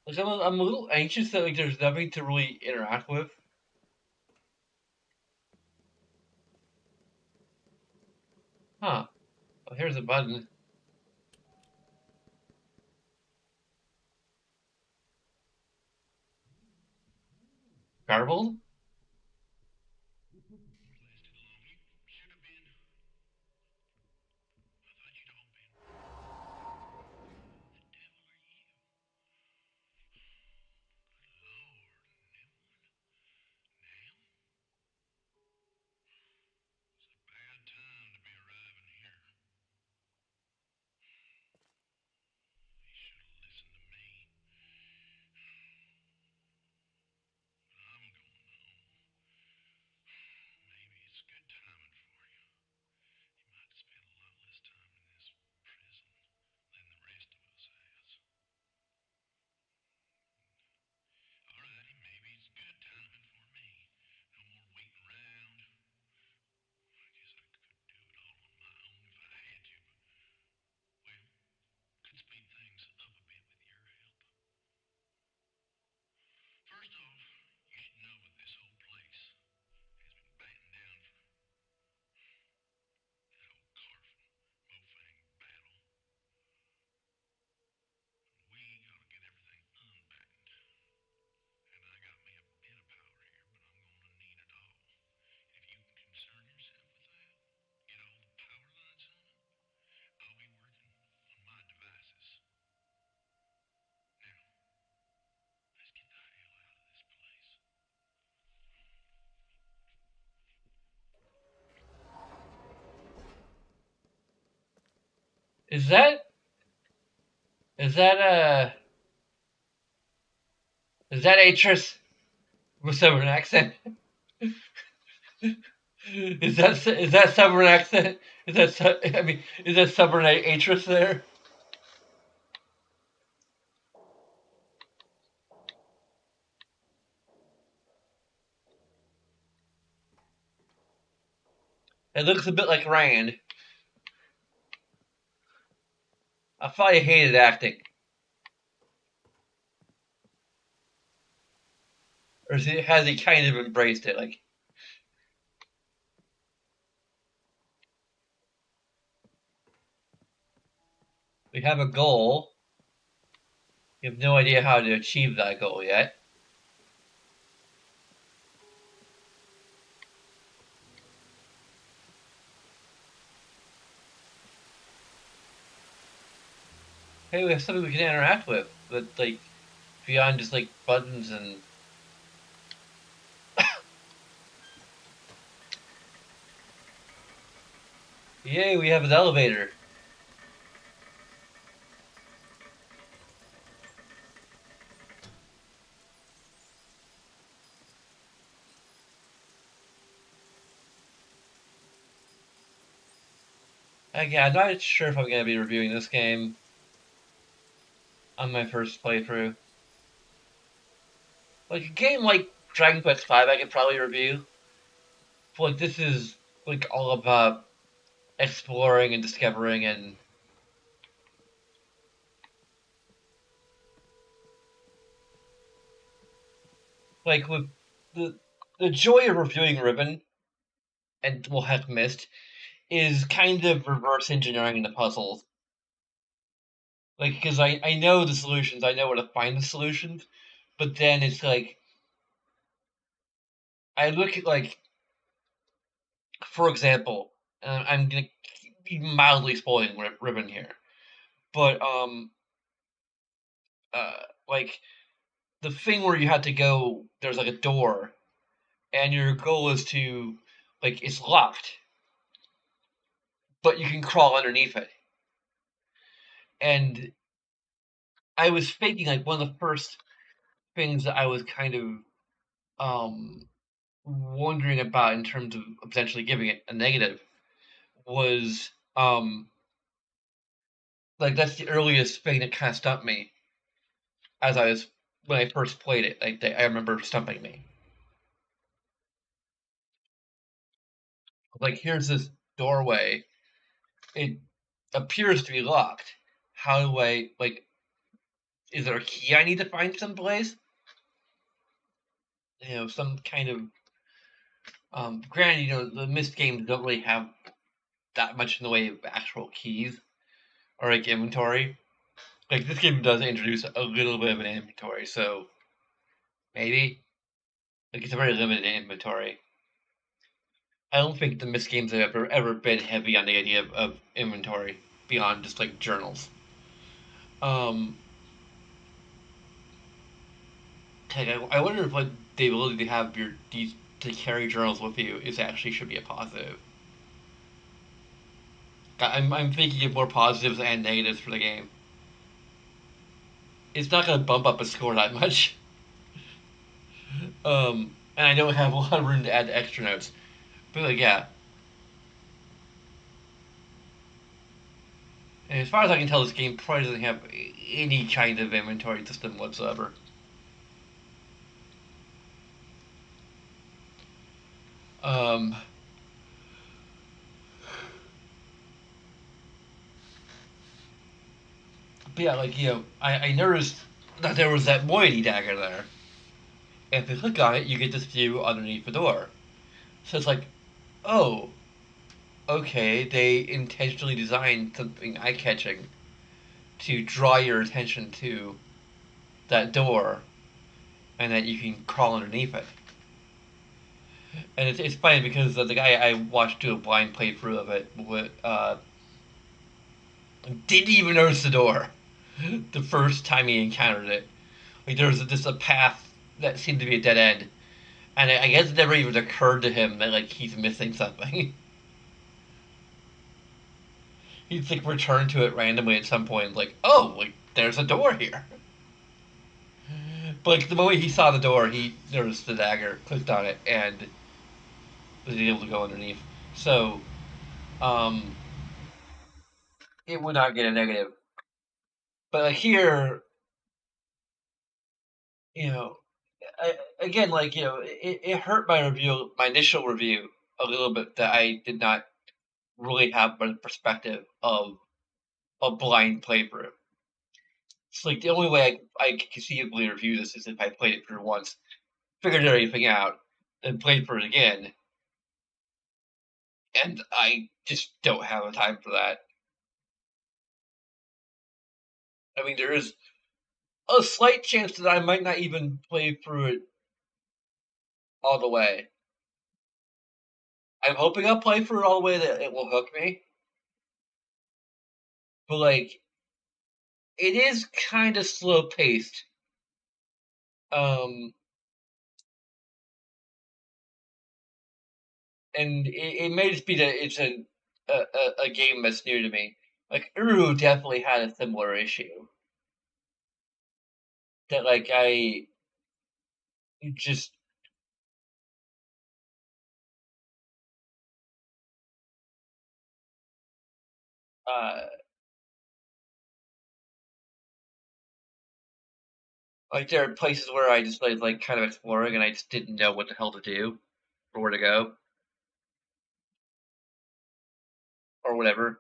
Like, I'm a little anxious that like there's nothing to really interact with. Huh? Oh, here's a button. Garbled? Is that is that is that Atris with Southern accent? Is that Southern accent? I mean, is that Southern Atris there? It looks a bit like Rand. I thought he hated acting, or has he kind of embraced it? Like we have a goal, we have no idea how to achieve that goal yet. Hey, we have something we can interact with, but like beyond just like buttons and. Yay, we have an elevator. Again, I'm not sure if I'm going to be reviewing this game on my first playthrough. Like a game like Dragon Quest V, I could probably review. But like this is like all about exploring and discovering and like with the joy of reviewing Ribbon and well heck Mist is kind of reverse engineering the puzzles. Like because I know the solutions, I know where to find the solutions, but then it's like I look at like for example, I'm gonna be mildly spoiling Ribbon here, but uh like the thing where you have to go, there's like a door, and your goal is to like it's locked, but you can crawl underneath it. And I was thinking like one of the first things that I was kind of um wondering about in terms of potentially giving it a negative was like that's the earliest thing that kind of stumped me as I was when I first played it. Like I remember stumping me. Like here's this doorway. It appears to be locked. How do I like? Is there a key I need to find someplace? Some kind of. Granted, the Myst games don't really have that much in the way of actual keys or like inventory. Like this game does introduce a little bit of an inventory, so maybe like it's a very limited inventory. I don't think the Myst games have ever been heavy on the idea of inventory beyond just like journals. Um, heck, I wonder if like the ability to have these to carry journals with you is actually should be a positive. I'm thinking of more positives and negatives for the game. It's not going to bump up a score that much. And I don't have a lot of room to add extra notes. But like, yeah. And as far as I can tell, this game probably doesn't have any kind of inventory system whatsoever. Um, but yeah, like, I noticed that there was that moiety dagger there. If you click on it, you get this view underneath the door. So it's like, oh, okay, they intentionally designed something eye catching to draw your attention to that door and that you can crawl underneath it. And it's funny because the guy I watched do a blind playthrough of it didn't even notice the door the first time he encountered it. Like there was just a path that seemed to be a dead end, and I guess it never even occurred to him that like he's missing something. He'd like return to it randomly at some point, like, oh, like there's a door here. But like the moment he saw the door, he noticed the dagger, clicked on it, and was able to go underneath. So, um, it would not get a negative. But like here, you know, again, like it hurt my review, my initial review, a little bit that I did not really have a perspective of a blind playthrough. It's like the only way I could conceivably review this is if I played it through once, figured everything out, then played for it again, and I just don't have the time for that. I mean, there is a slight chance that I might not even play through it all the way. I'm hoping I'll play through it all the way that it will hook me, but like it is kind of slow paced. Um, and it may just be that it's a game that's new to me. Like Uru definitely had a similar issue that like I just uh like there are places where I just like kind of exploring and I just didn't know what the hell to do or where to go or whatever,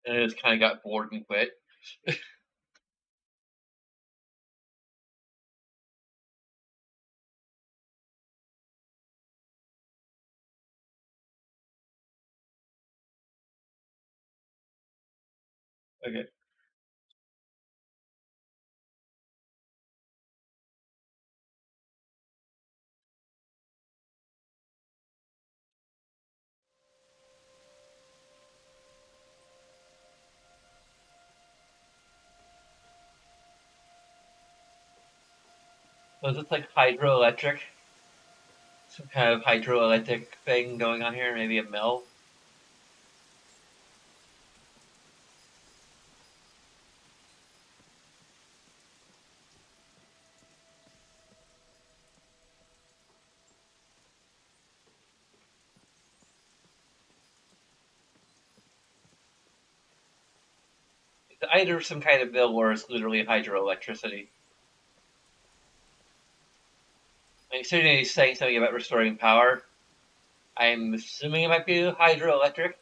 and I just kind of got bored and quit. Okay, so is this like hydroelectric? Some kind of hydroelectric thing going on here? Maybe a mill? It's either some kind of mill or it's literally hydroelectricity. Like, considering he's saying something about restoring power, I'm assuming it might be hydroelectric.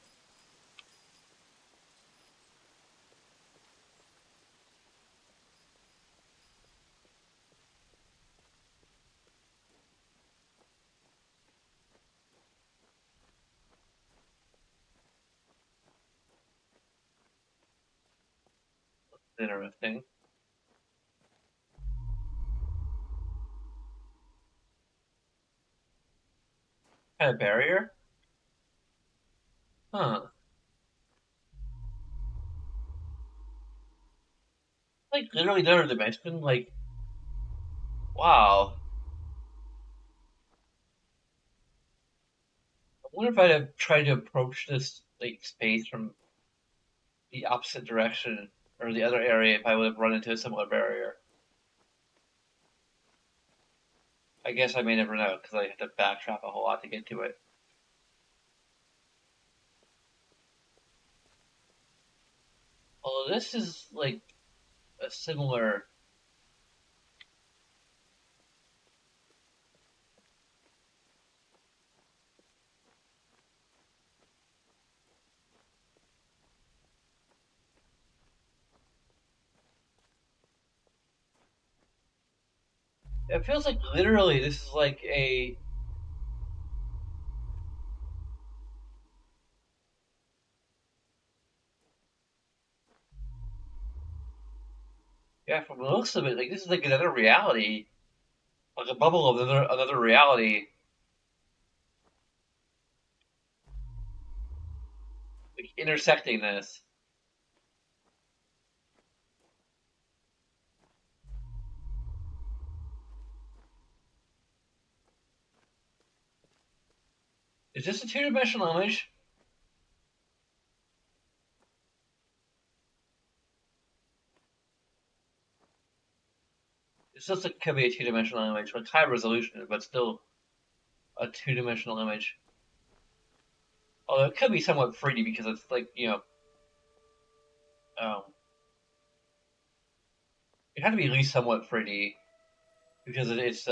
Interesting. Kind of barrier? Huh. Like literally another dimension? Like, wow. I wonder if I'd have tried to approach this like space from the opposite direction or the other area if I would have run into a similar barrier. I guess I may never know because I have to backtrack a whole lot to get to it. Although this is like a similar. It feels like literally this is like a. Yeah, from the looks of it, like this is like another reality, like a bubble of another reality, like intersecting this. Is this a two-dimensional image? It still could be a two-dimensional image, like high resolution, but still a two-dimensional image. Although it could be somewhat 3D because it's like, it had to be at least somewhat 3D because it's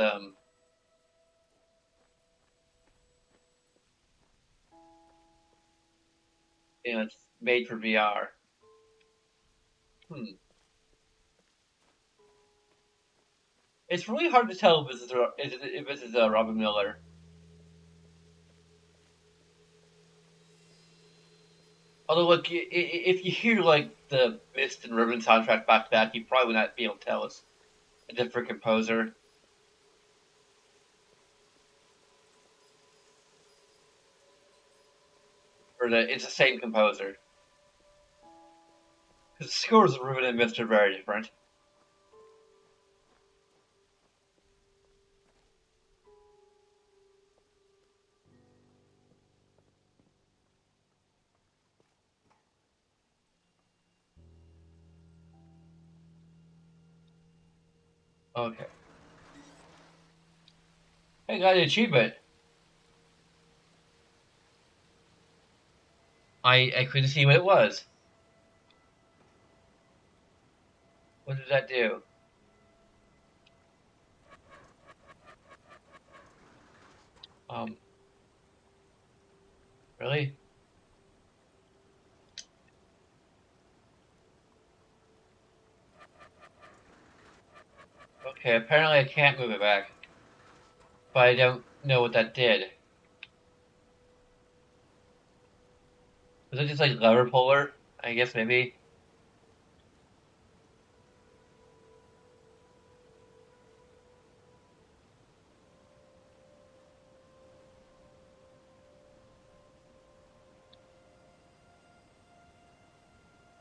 it's made for VR. It's really hard to tell if this is Robin Miller. Although, look, if you hear like the Mist and Ribbon soundtrack back to back, you probably would not be able to tell it's a different composer, or that it's the same composer. Because the scores of Ribbon and Mist are very different. Okay. I got an achievement. I couldn't see what it was. What did that do? Um, really? Okay, apparently I can't move it back. But I don't know what that did. Was it just like lever puller? I guess maybe.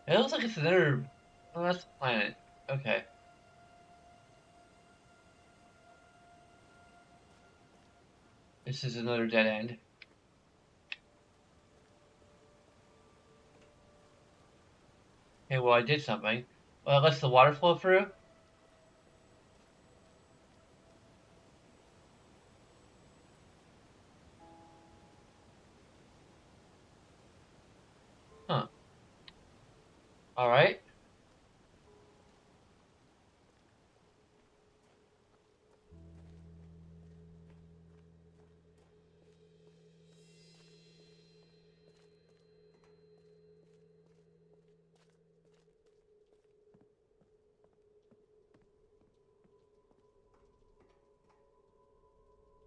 It looks like it's another. Oh, that's a planet. Okay. This is another dead end. Okay, well, I did something. Well, it lets the water flow through? Huh. Alright.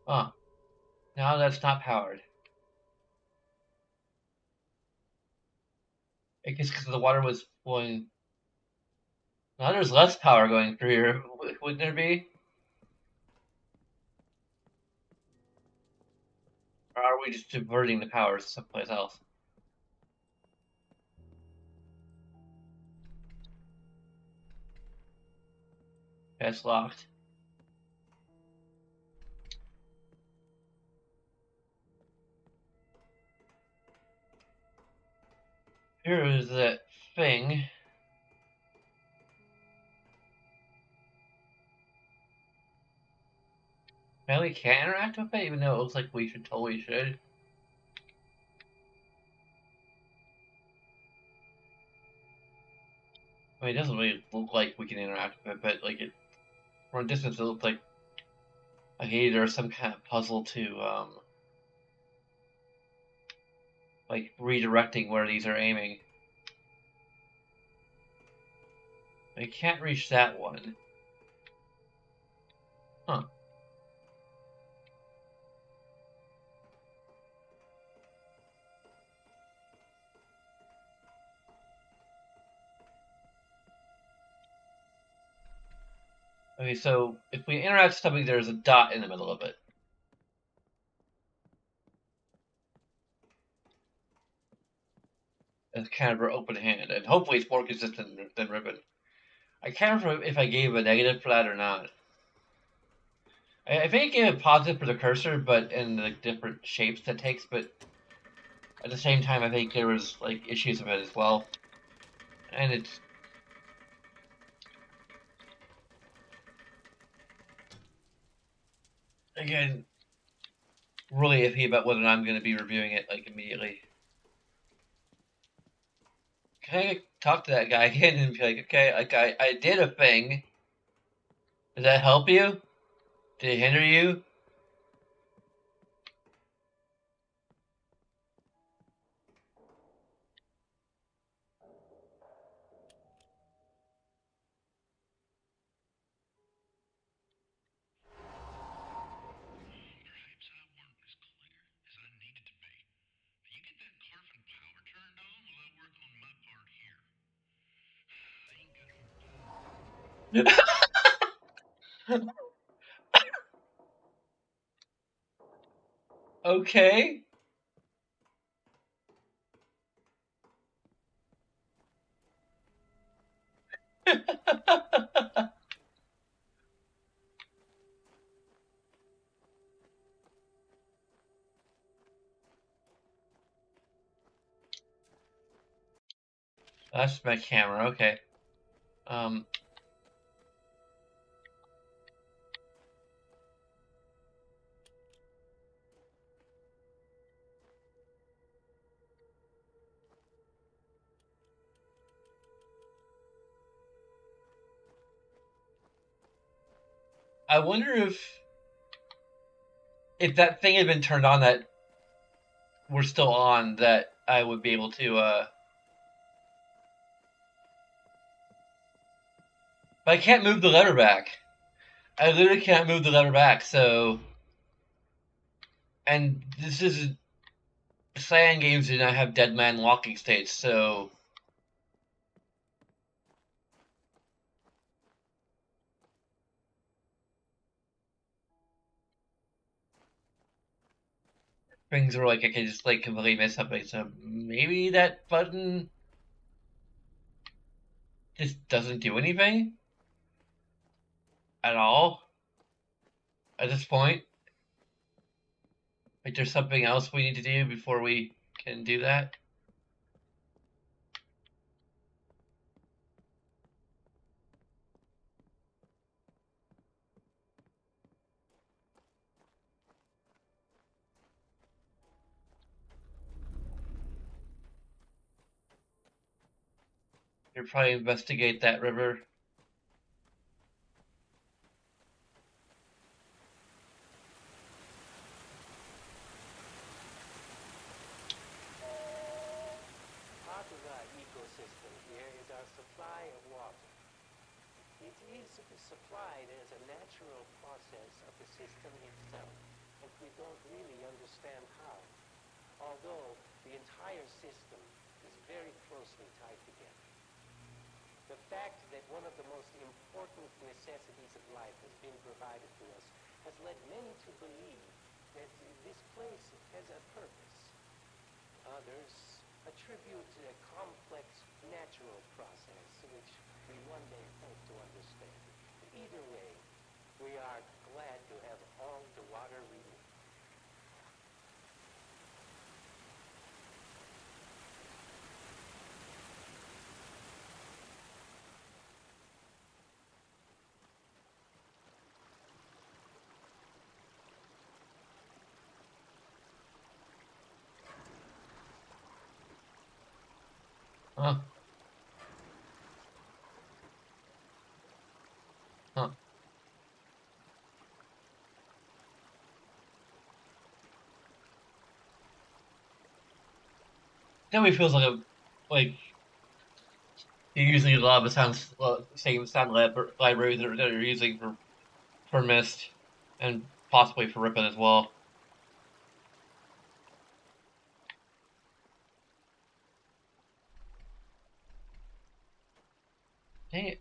Huh. Now that's not powered. I guess because the water was flowing. Now there's less power going through here, wouldn't there be? Or are we just diverting the power someplace else? Okay, it's locked. Here is that thing. Maybe we can't interact with it, even though it looks like we should totally should. I mean, it doesn't really look like we can interact with it, but like it from a distance, it looks like either some kind of puzzle to like redirecting where these are aiming. I can't reach that one. Huh. Okay, so if we interact with something, there's a dot in the middle of it. It's kind of our open hand, and hopefully it's more consistent than ribbon. I can't remember if I gave a negative for that or not. I think it gave it positive for the cursor, but in the different shapes that takes. But at the same time, I think there was like issues with it as well, and it's again really iffy about whether I'm going to be reviewing it like immediately. Can I talk to that guy again and be like, okay, like I did a thing. Did that help you? Did it hinder you? Okay. That's my camera. Okay. Um, I wonder if that thing had been turned on that we're still on, that I would be able to. But I can't move the lever back. I literally can't move the lever back. So, and this is Cyan games do not have dead man walking states. So things were like I could just like completely miss something. So maybe that button just doesn't do anything at all at this point. Like there's something else we need to do before we can do that. You'll probably investigate that river. Part of our ecosystem here is our supply of water. It is supplied as a natural process of the system itself, and we don't really understand how. Although the entire system is very closely tied together. The fact that one of the most important necessities of life has been provided to us has led many to believe that this place has a purpose. Others attribute a complex natural process which we one day hope to understand. Either way, we are glad to have all the water we need. Huh. Huh. Definitely feels like you're using a lot of the same sound libraries that you're using for Mist and possibly for Ripon as well. Dang it.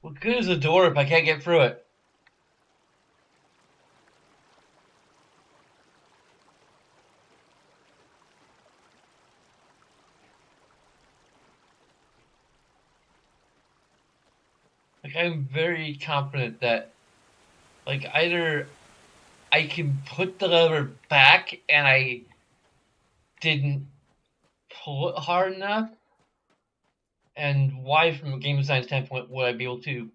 What good is a door if I can't get through it? Like I'm very confident that Like, either I can put the lever back and I didn't pull it hard enough, and why, from a game design standpoint, would I be able to?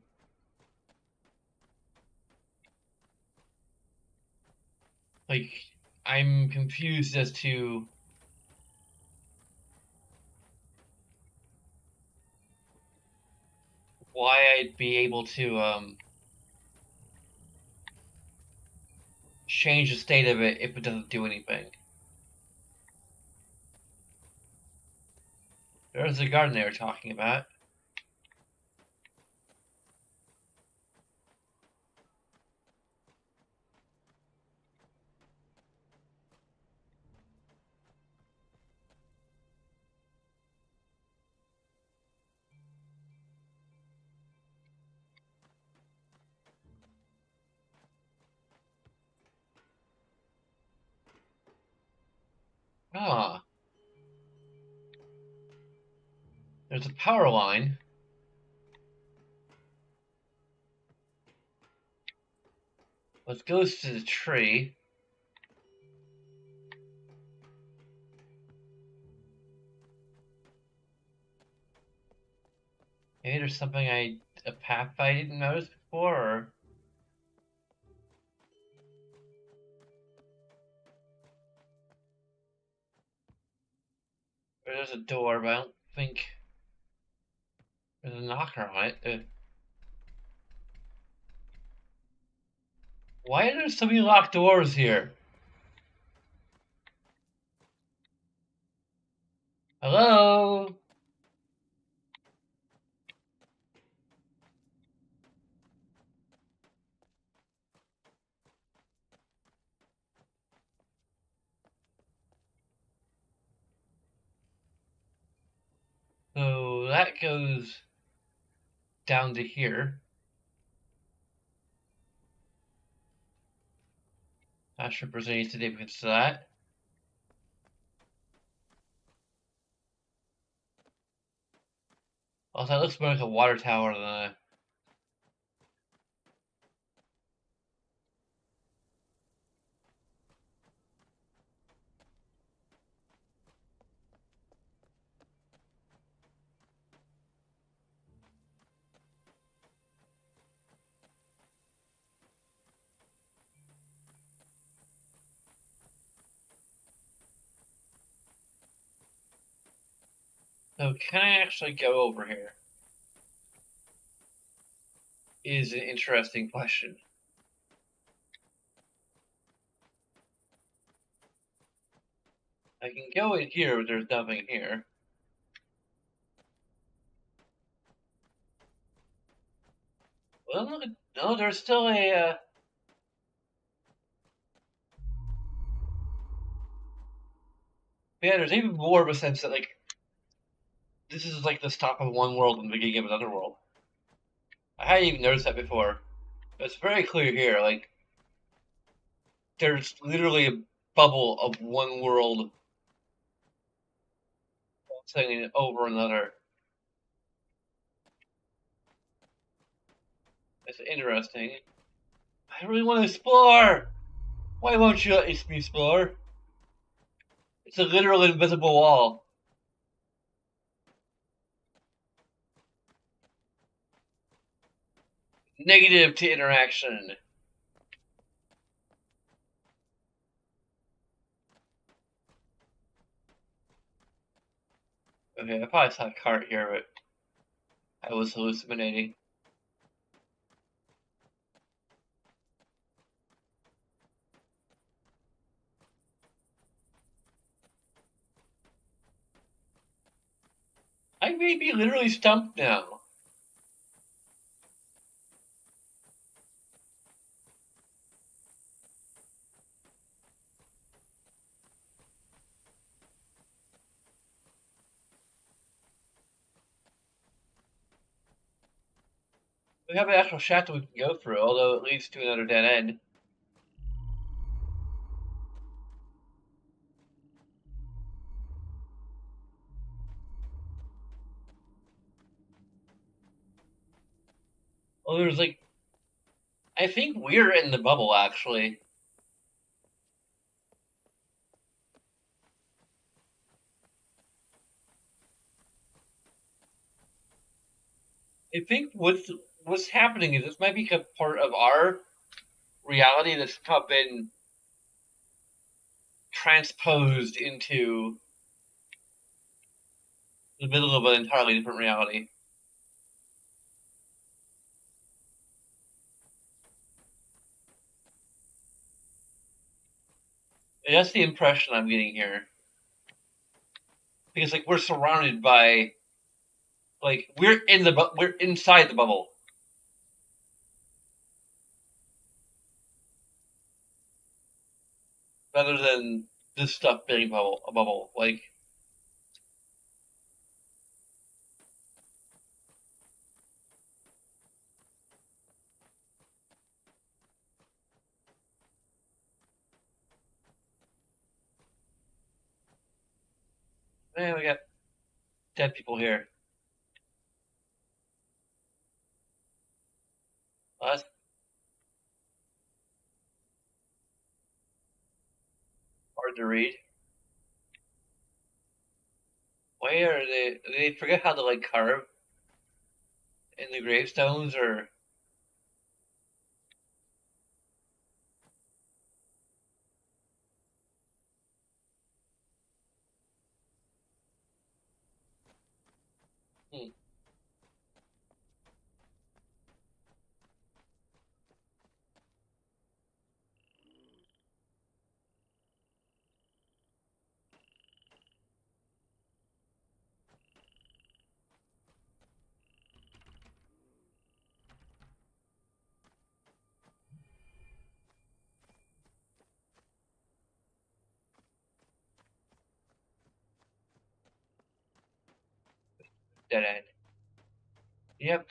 Like, I'm confused as to why I'd be able to change the state of it if it doesn't do anything. There's the garden they were talking about. Ah, there's a power line. Let's go to the tree. Maybe there's something a path I didn't notice before, or there's a door, but I don't think there's a knocker on it. Why are there so many locked doors here? Hello? So that goes down to here. Not sure if there's any significance to that. Also, it looks more like a water tower than a. So can I actually go over here? Is an interesting question. I can go in here, but there's nothing here. Well, look, no, there's still a. Yeah, there's even more of a sense that, like, this is like the stop of one world and the beginning of another world. I hadn't even noticed that before. It's very clear here. Like, there's literally a bubble of one world saying over another. It's interesting. I really want to explore. Why won't you let me explore? It's a literal invisible wall. Negative to interaction. Okay, I probably saw a cart here, but I was hallucinating. I may be literally stumped now. We have an actual shaft that we can go through, although it leads to another dead end. Oh, there's like I think we're in the bubble, actually. I think what's happening is this might be a part of our reality that's somehow been transposed into the middle of an entirely different reality. And that's the impression I'm getting here. Because like we're surrounded by like we're inside the bubble. Rather than this stuff being a bubble. Like man, we got dead people here. Well, that's hard to read. Why are they? Do they forget how to like carve in the gravestones, or hmm, dead end? Yep.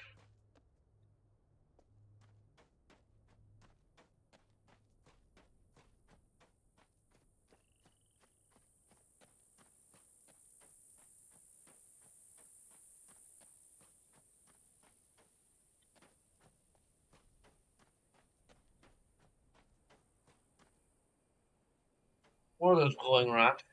What are those glowing rocks?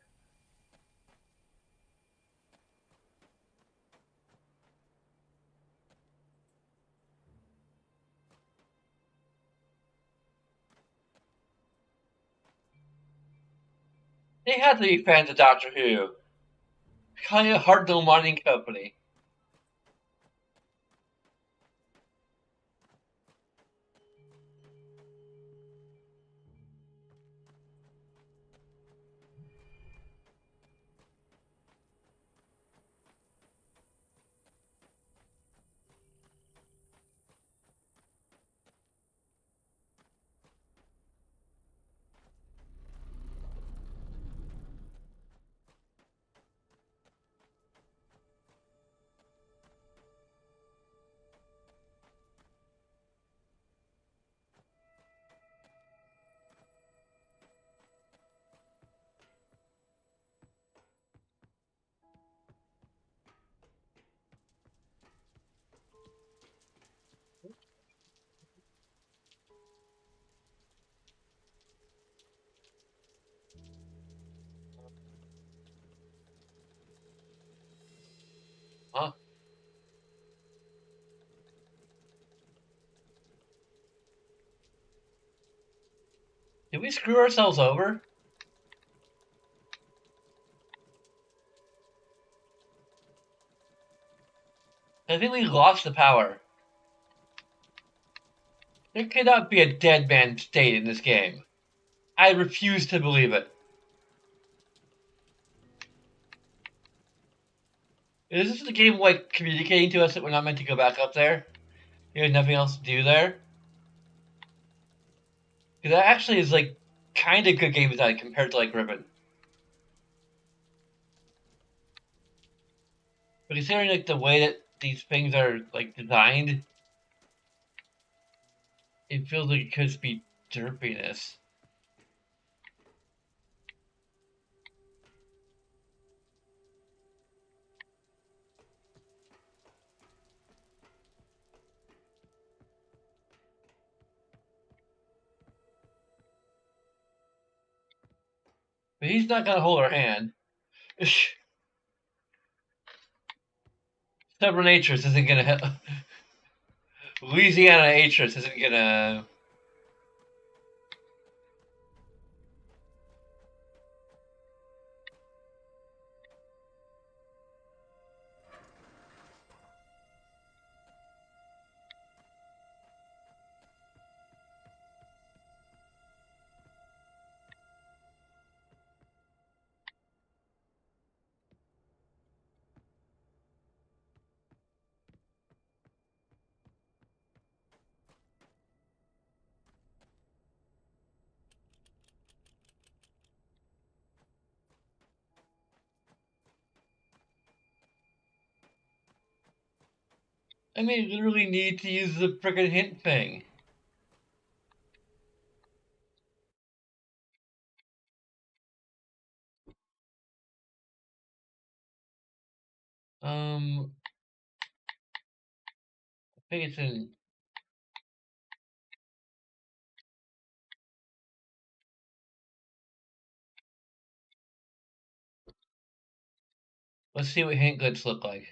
They had to be fans of Doctor Who. Kind of hard no mining company. Huh? Did we screw ourselves over? I think we lost the power. There cannot be a dead man state in this game. I refuse to believe it. Is this the game like communicating to us that we're not meant to go back up there? There's nothing else to do there? Because that actually is like kind of good game design compared to like Ribbon. But considering like the way that these things are like designed, it feels like it could be derpiness. But he's not gonna hold her hand. Stubborn Atrus isn't gonna help. Louisiana Atrus isn't gonna. I mean, you really need to use the frickin' hint thing. I think it's in. Let's see what hint glitch look like.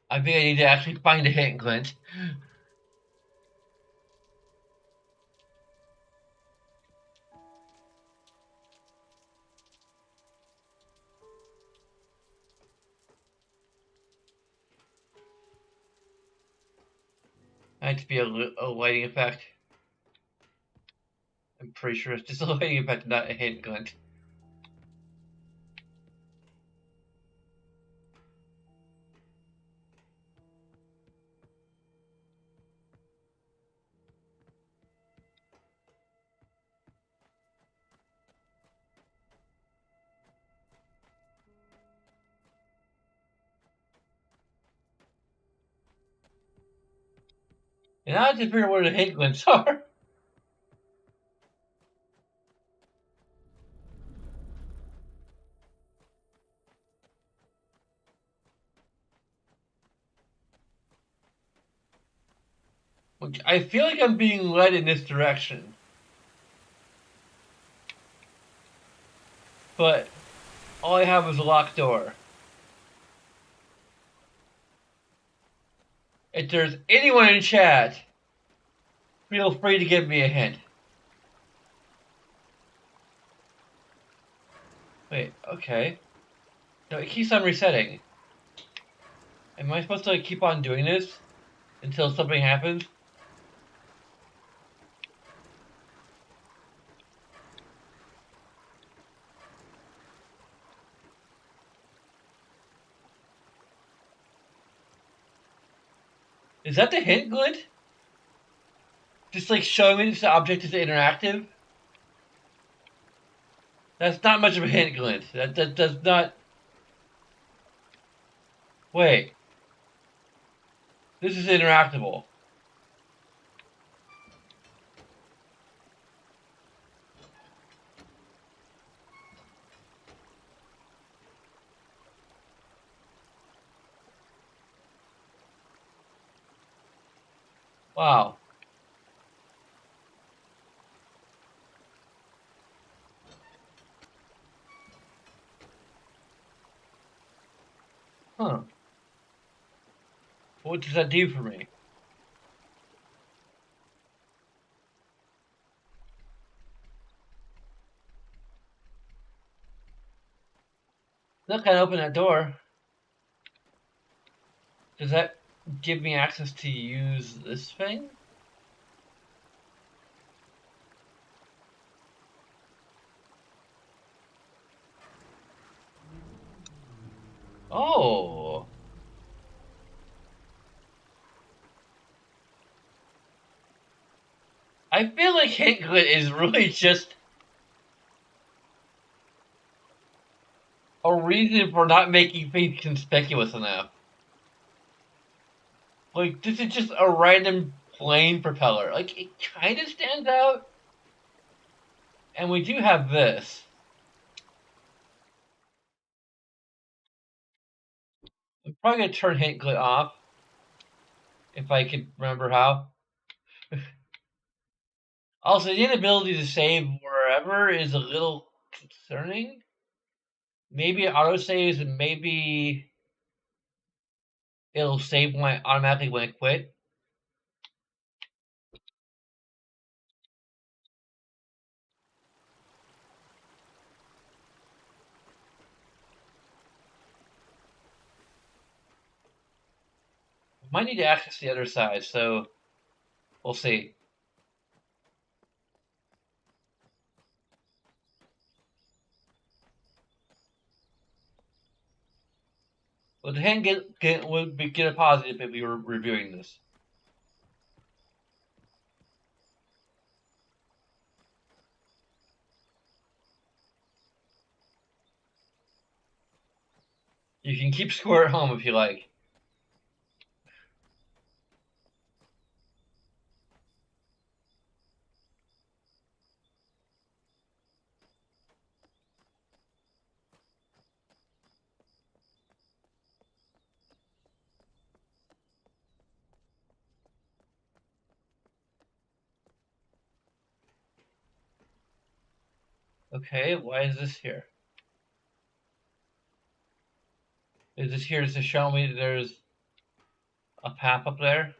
I think I need to actually find a hint glitch. Might be a lighting effect. I'm pretty sure it's just a lighting effect, not a hint glitch. And I have to figure out where the hint glitches are. I feel like I'm being led in this direction. But all I have is a locked door. If there's anyone in chat, feel free to give me a hint. Wait, okay. No, it keeps on resetting. Am I supposed to like, keep on doing this until something happens? Is that the hint glitch? Just like showing me this object is interactive? That's not much of a hint glitch. That does not. Wait. This is interactable. Wow. Huh. What does that do for me? Look, I open that door. Does that give me access to use this thing? Oh. I feel like hint glitch is really just a reason for not making things conspicuous enough. Like, this is just a random plane propeller. Like, it kind of stands out. And we do have this. probably gonna turn hit glit off if I could remember how. Also, the inability to save wherever is a little concerning. Maybe it autosaves and maybe it'll save automatically when I quit. Might need to access the other side, so we'll see. Would the hand get a positive if we were reviewing this? You can keep score at home if you like. Okay, why is this here? Is this here to show me that there's a path up there?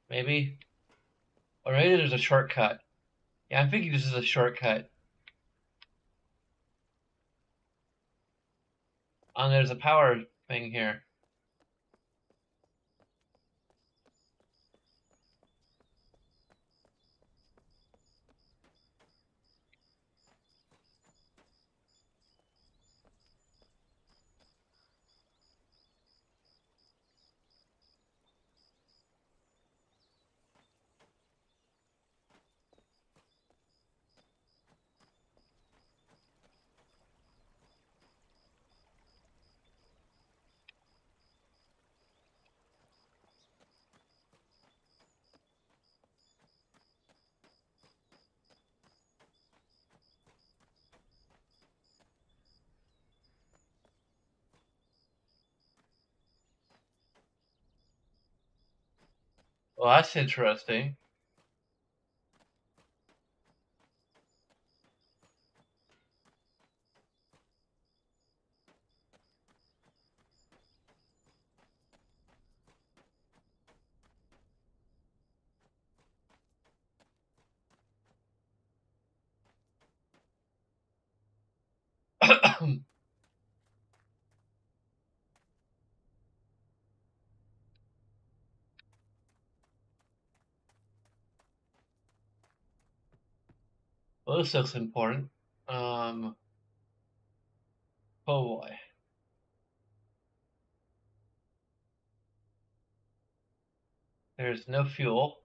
Maybe? Or maybe there's a shortcut. Yeah, I'm thinking this is a shortcut. And there's a power thing here. Well, that's interesting. Well, this looks important. Oh boy. There's no fuel.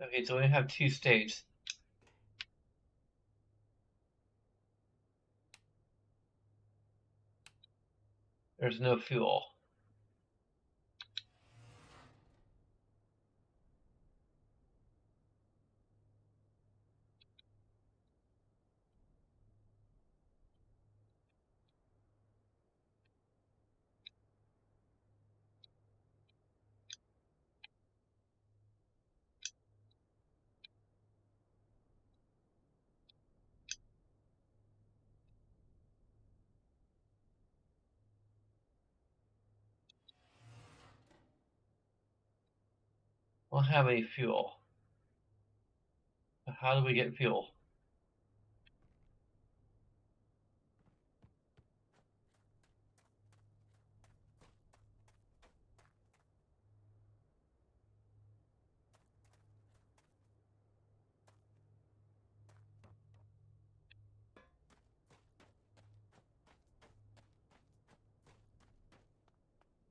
Okay, so we have two states. There's no fuel. We don't have any fuel. How do we get fuel?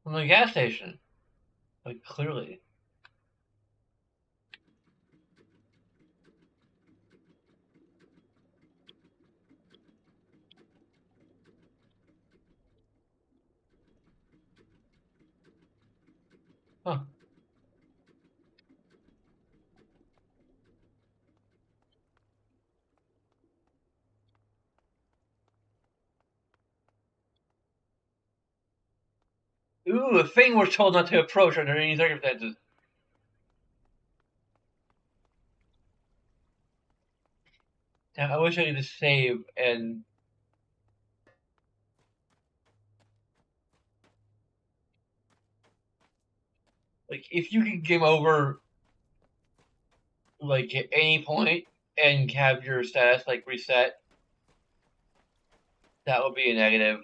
From the gas station. Like, clearly. Huh. Ooh, a thing we're told not to approach under any circumstances. Now, I wish I could just save and like if you could game over like at any point and have your status like reset, that would be a negative.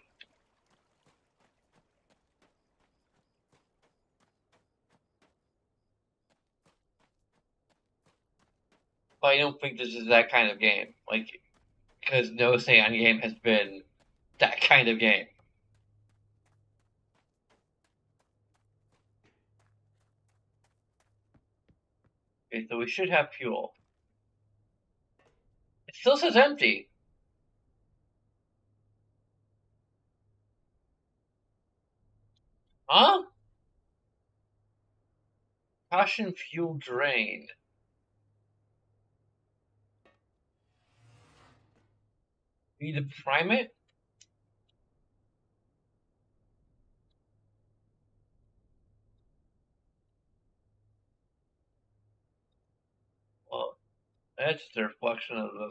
But I don't think this is that kind of game. Like because no Saiyan game has been that kind of game. Okay, so we should have fuel. It still says empty. Huh? Caution fuel drain. Need to prime it? Well, that's the reflection of the.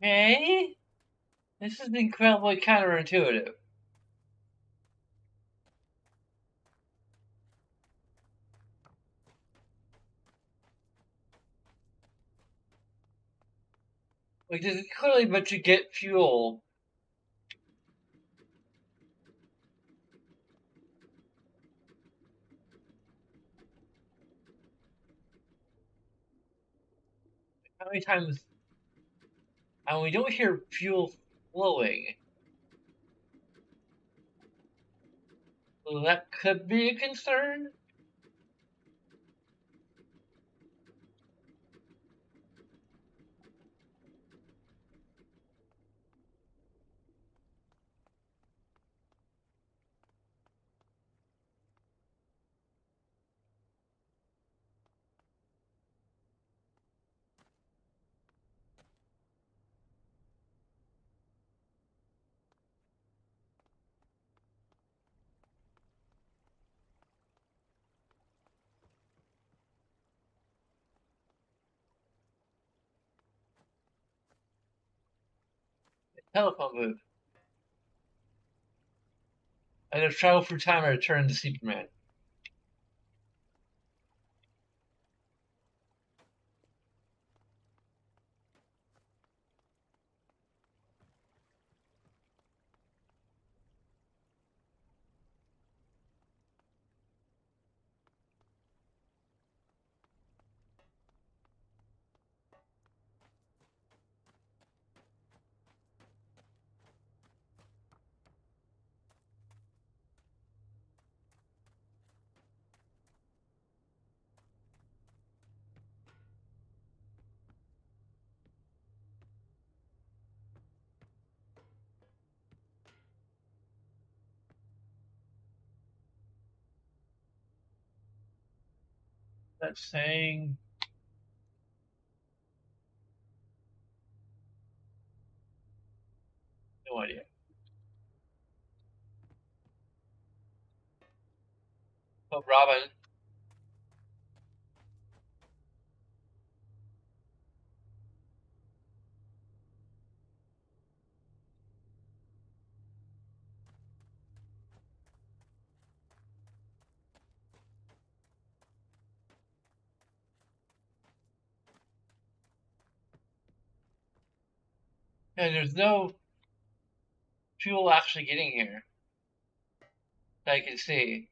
Hey, this is incredibly counterintuitive. Like this is clearly meant to get fuel. How many times? And we don't hear fuel flowing. So that could be a concern. Telephone booth. I have travel through time and return to Superman. That's saying no idea. But Robin, and there's no fuel actually getting here that I can see.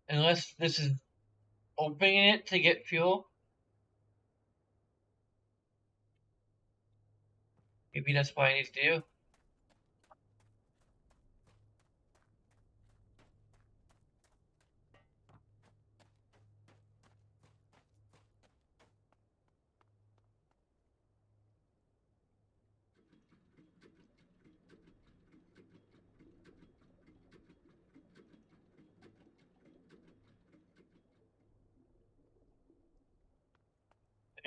Unless this is opening it to get fuel. Maybe that's what I need to do.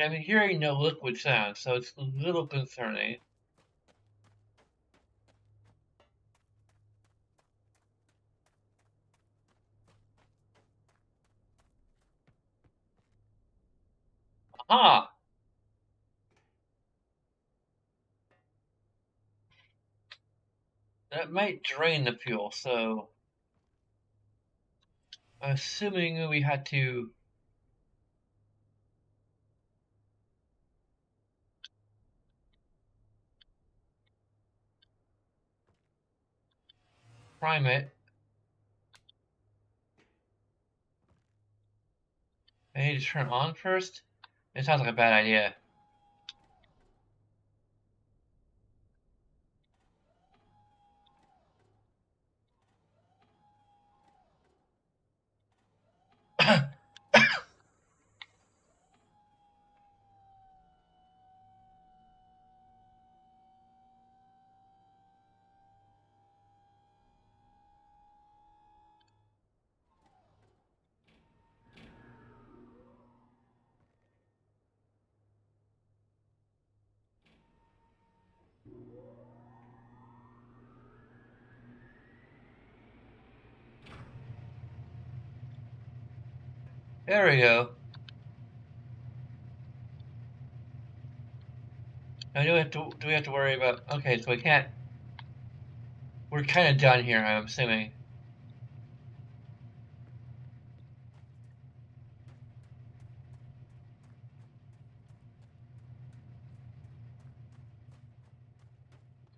I'm hearing no liquid sound, so it's a little concerning. Aha! That might drain the fuel, so I'm assuming we had to prime it. I need to turn it on first? It sounds like a bad idea. There we go. Now do we have to worry about, okay, so we can't, we're kind of done here, I'm assuming.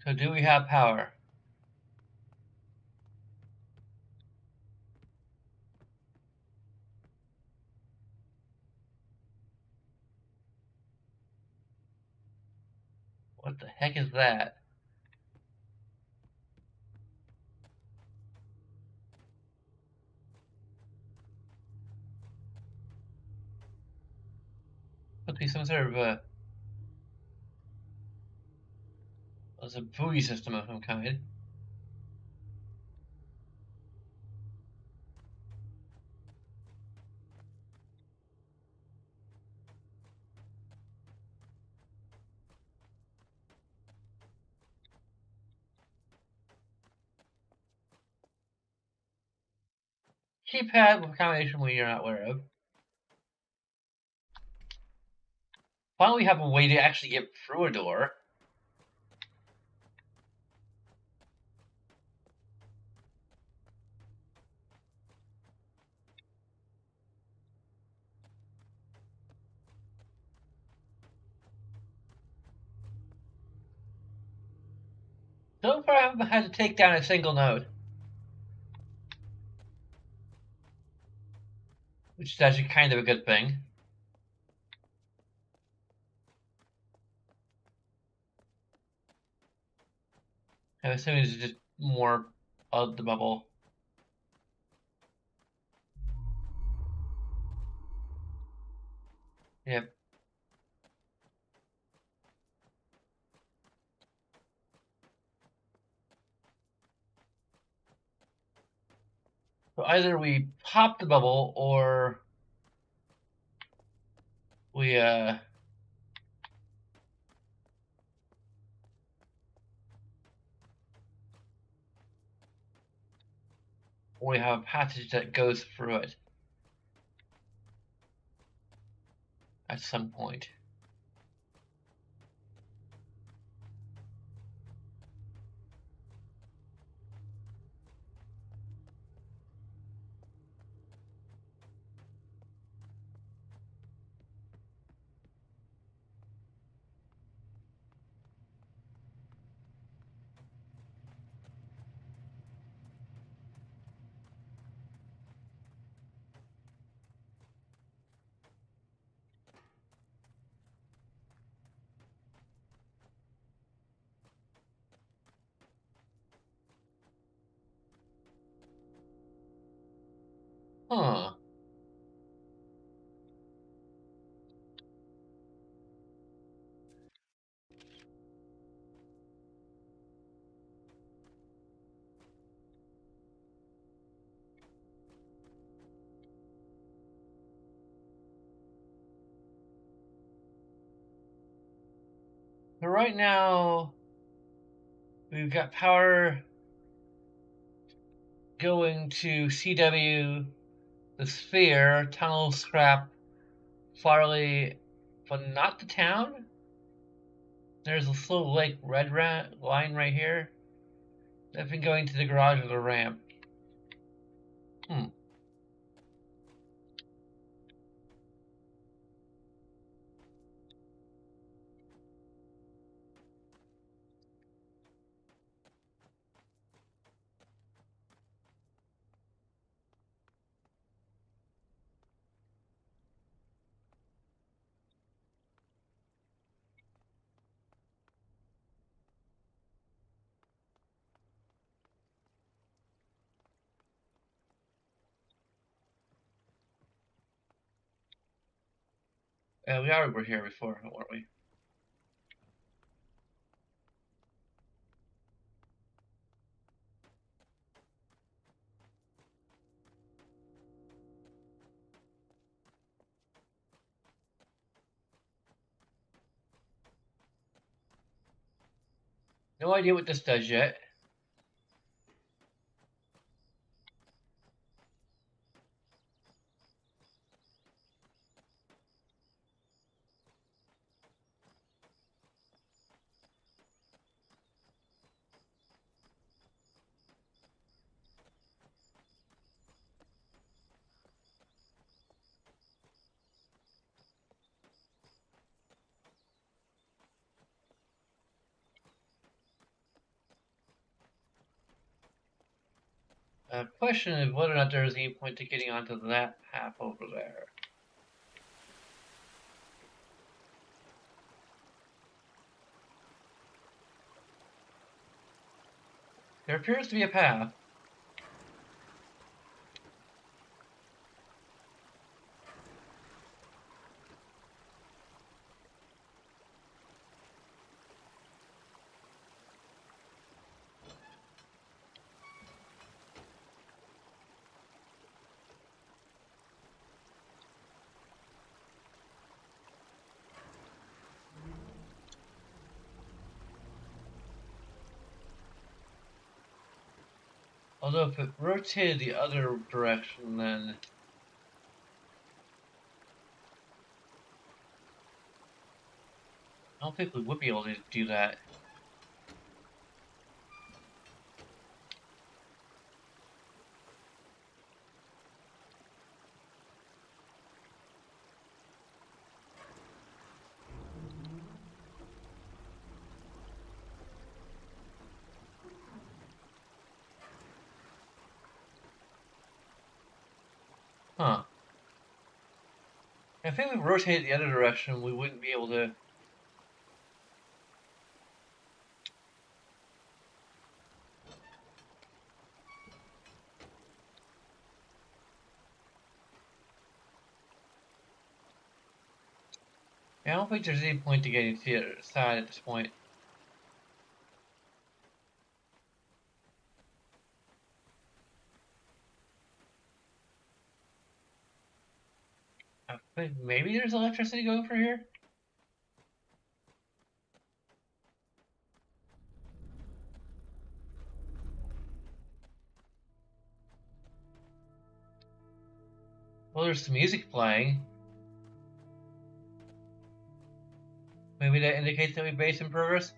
So do we have power? What the heck is that? Must be some sort of it's a buoy system of some kind. Keypad with a combination we are not aware of. Finally, we have a way to actually get through a door. So far, I haven't had to take down a single node, which is actually kind of a good thing. I'm assuming this is just more of the bubble. Yep. So either we pop the bubble or we have a passage that goes through it at some point. Huh. But right now, we've got power going to CW, the Sphere, Tunnel Scrap, Farley, but not the town. There's a little like red line right here. I've been going to the garage or the ramp. We were here before, weren't we? No idea what this does yet. Question is whether or not there's any point to getting onto that path over there. There appears to be a path. Although if it rotated the other direction, then I don't think we would be able to do that. Huh. If we rotated the other direction, we wouldn't be able to. I don't think there's any point to getting to the other side at this point. I think maybe there's electricity going for here? Well, there's some music playing. Maybe that indicates that we base in progress?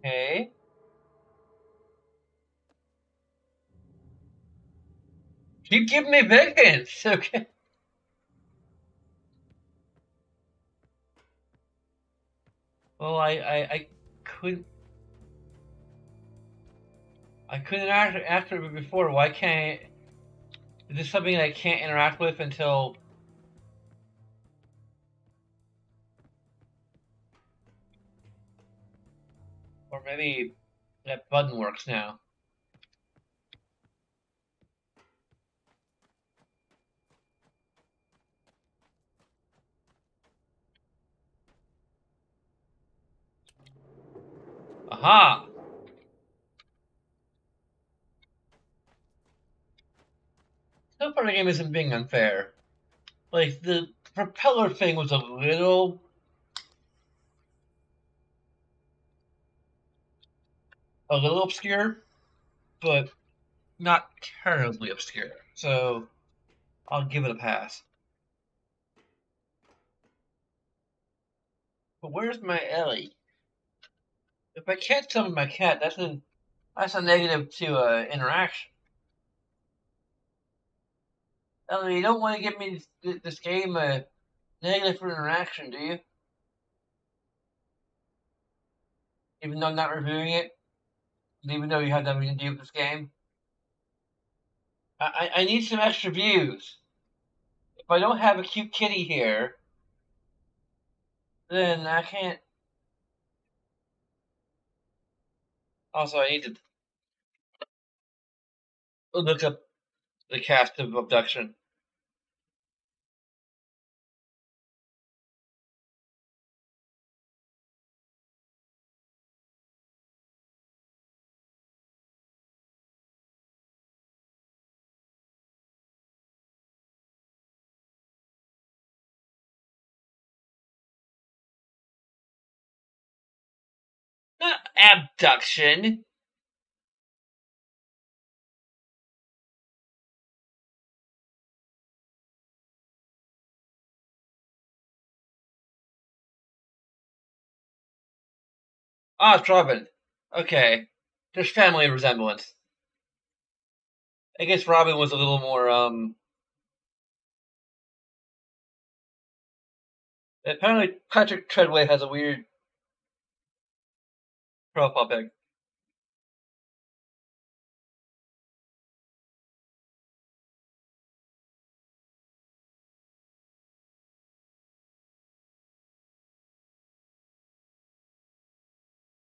Okay. Keep giving me big hints. Okay. Well, I couldn't interact with it before. Why can't I? Is this something that I can't interact with until, or maybe that button works now? Aha! So far the game isn't being unfair. Like the propeller thing was a little obscure, but not terribly obscure. So I'll give it a pass. But where's my Ellie? If I can't summon my cat, that's a negative to interaction. Ellie, you don't want to give me this game a negative for interaction, do you? Even though I'm not reviewing it, even though you have nothing to do with this game, I need some extra views. If I don't have a cute kitty here, then I can't. Also, I need to look up the cast of Obduction. Not abduction. Ah, it's Robin. Okay. There's family resemblance. I guess Robin was a little more, apparently Patrick Treadway has a weird profile pic.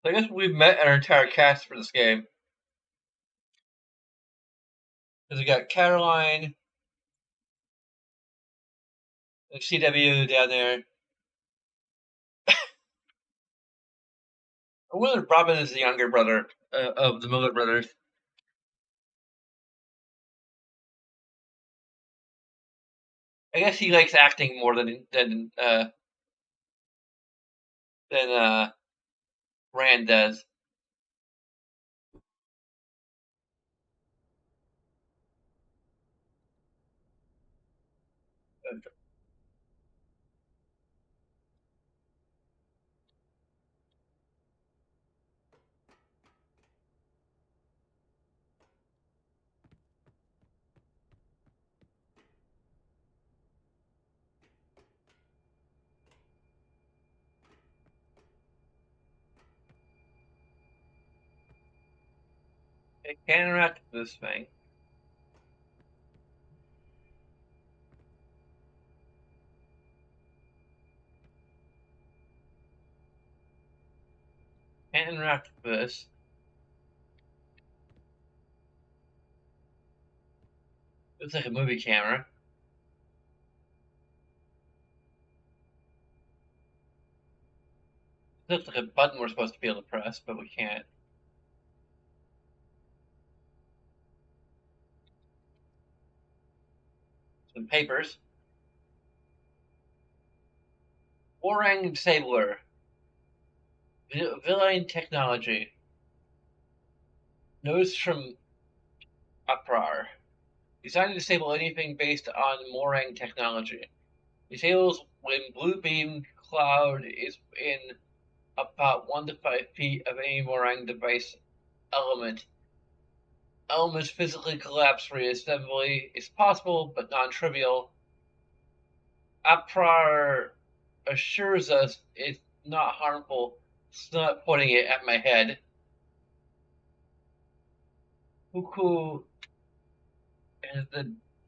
So I guess we've met our entire cast for this game. Because we got Caroline, CW down there. Willard Robin is the younger brother of the Miller brothers. I guess he likes acting more than Rand does. I can't interact with this thing. Can't interact with this. It's like a movie camera. It looks like a button we're supposed to be able to press, but we can't. Some papers. Orang Disabler. Villain technology. Notice from Uprar. Designed to disable anything based on Morang technology. Disables when blue beam cloud is in about 1 to 5 feet of any Morang device element. Elements physically collapse reassembly is possible, but non-trivial. Aprar assures us it's not harmful. It's not pointing it at my head. Huku has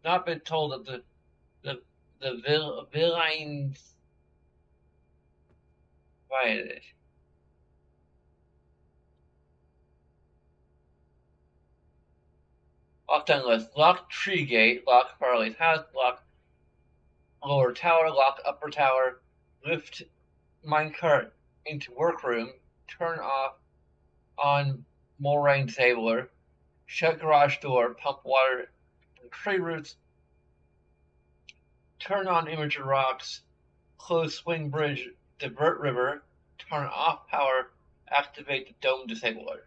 not been told that the villains find it. Lockdown list. Lock tree gate. Lock Farley's house. Lock lower tower. Lock upper tower. Lift minecart into workroom. Turn off on Morang disabler. Shut garage door. Pump water from tree roots. Turn on imager rocks. Close swing bridge. Divert river. Turn off power. Activate the dome disabler.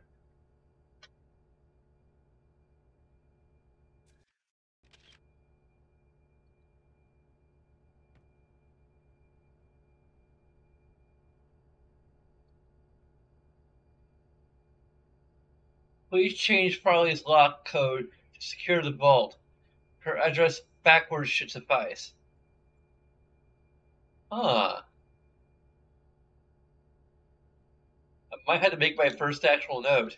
Please change Farley's lock code to secure the vault. Her address backwards should suffice. Ah, I might have to make my first actual note.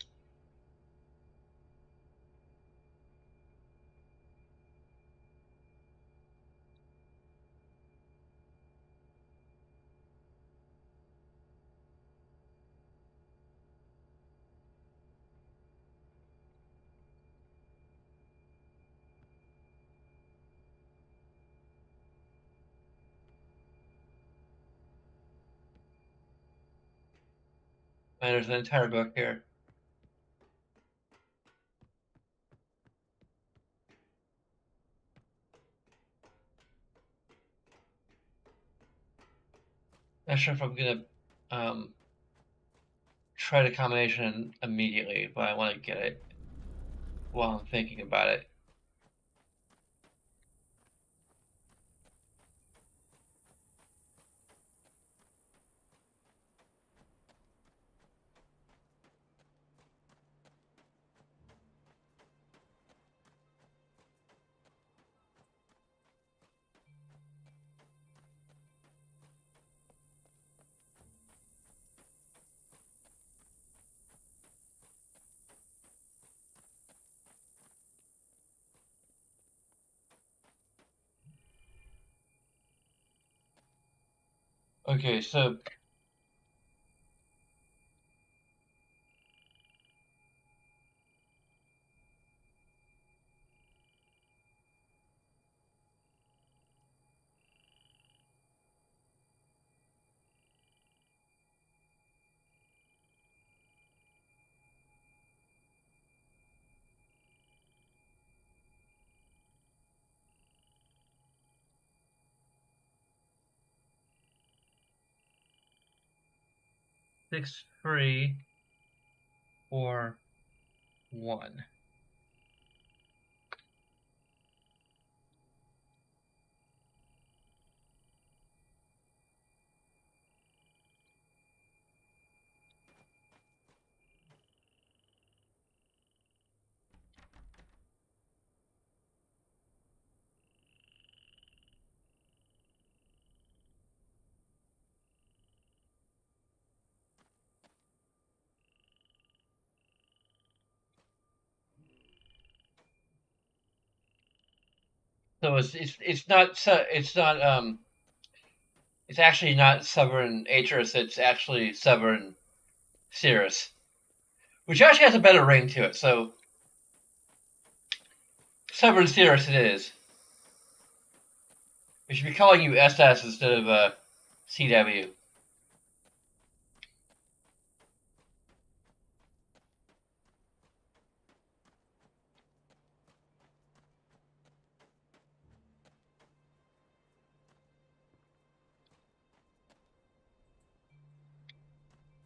And there's an entire book here. Not sure if I'm gonna try the combination immediately, but I want to get it while I'm thinking about it. Okay, so six, 3, 4, 1. So it's actually not Severn Atris, it's actually Severn Cirrus, which actually has a better ring to it. So Severn Cirrus it is. We should be calling you SS instead of CW.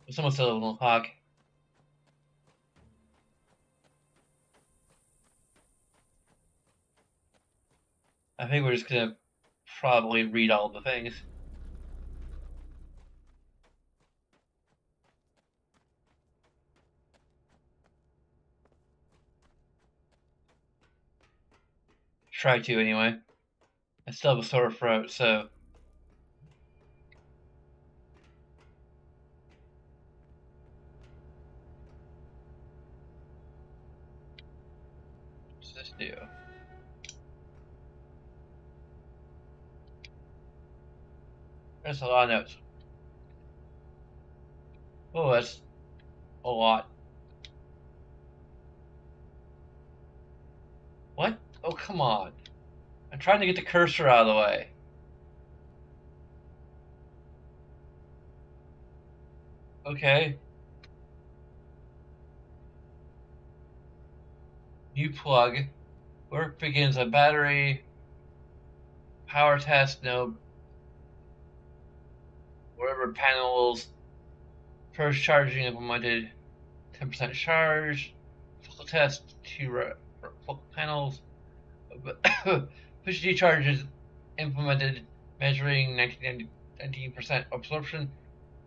It's almost a little hawk. I think we're just gonna probably read all the things. Try to, anyway. I still have a sore throat, so... What's this do? There's a lot of notes. Oh, that's a lot. What? Oh, come on. I'm trying to get the cursor out of the way. Okay. New plug. Work begins on battery. Power test, no. Whatever panels. First charging implemented. 10% charge. Focal test, 2 focal panels. Push charges implemented, measuring 19% absorption.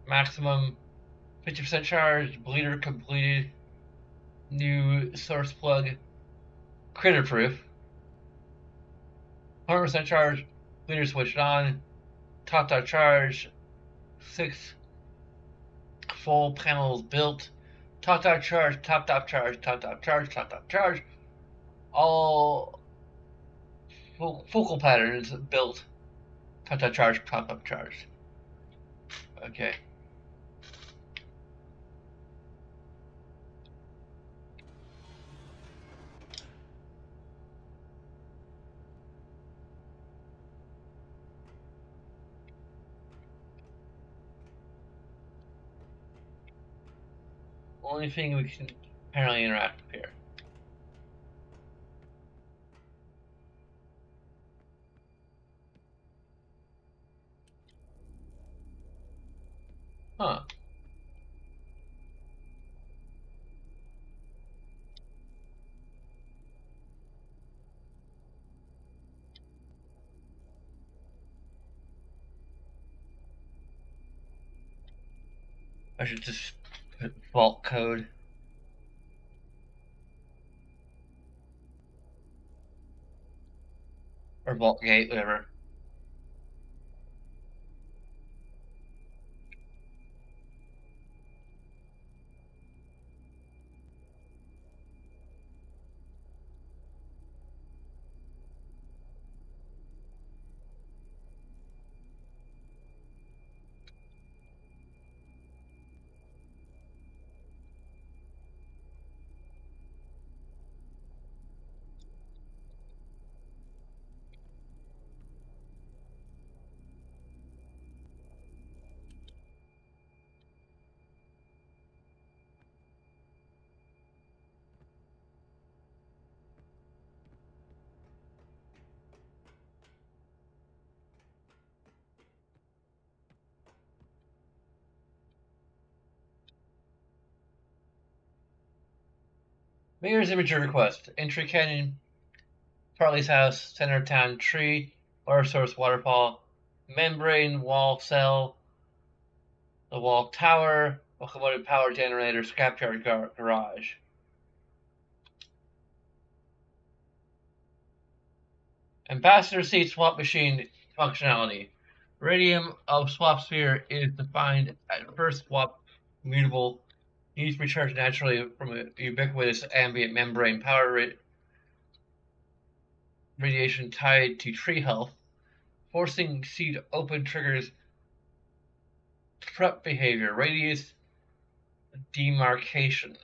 Maximum 50% charge. Bleeder completed. New source plug. Critter proof. 100% charge. Bleeder switched on. Top charge. 6 full panels built. Top charge. Top charge. Top charge. Top charge. All focal patterns built. Top charge. Top charge. Okay. Only thing we can apparently interact with here. Huh. I should just put vault code. Or vault gate, whatever. Mayor's imagery request. Entry canyon. Farley's house. Center of town tree. Water source waterfall. Membrane wall cell. The wall tower. Locomotive power generator. Scrapyard garage. Ambassador seat swap machine functionality. Radium of swap sphere is defined at first swap mutable. Needs to recharge naturally from a ubiquitous ambient membrane power radiation tied to tree health. Forcing seed open triggers prep behavior. Radius demarcation.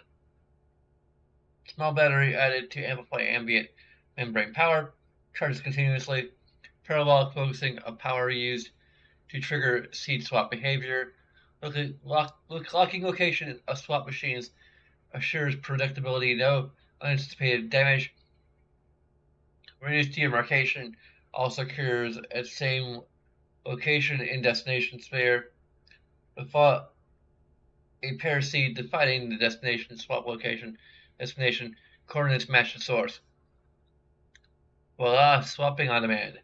Small battery added to amplify ambient membrane power. Charges continuously. Parabolic focusing of power used to trigger seed swap behavior. Locking location of swap machines assures predictability, no unanticipated damage. Reduced demarcation also occurs at same location in destination sphere. Without a pair seed defining the destination swap location, destination coordinates match the source. Voila, swapping on demand.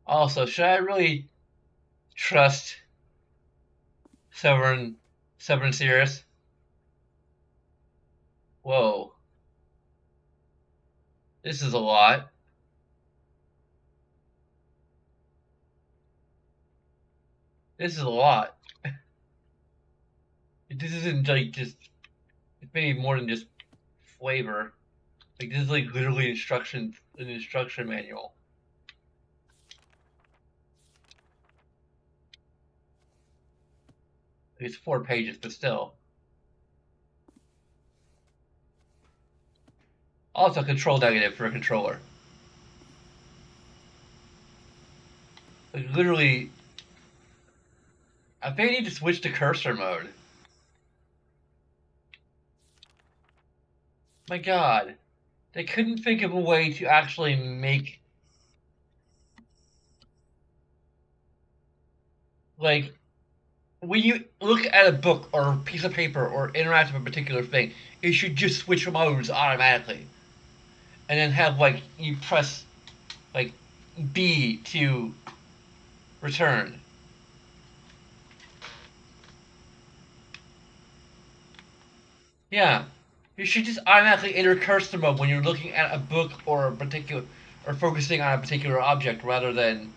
Also, should I really trust Severin Sirius? Whoa. This is a lot. This is a lot. This isn't like just. It's maybe more than just flavor. Like this is like literally an instruction manual. It's 4 pages, but still. Also, control negative for a controller. Like literally, I think I need to switch to cursor mode. My God, they couldn't think of a way to actually make like when you look at a book or a piece of paper or interact with a particular thing, it should just switch modes automatically, and then have like you press like B to return. Yeah, you should just automatically enter cursor mode when you're looking at a book or a particular or focusing on a particular object rather than.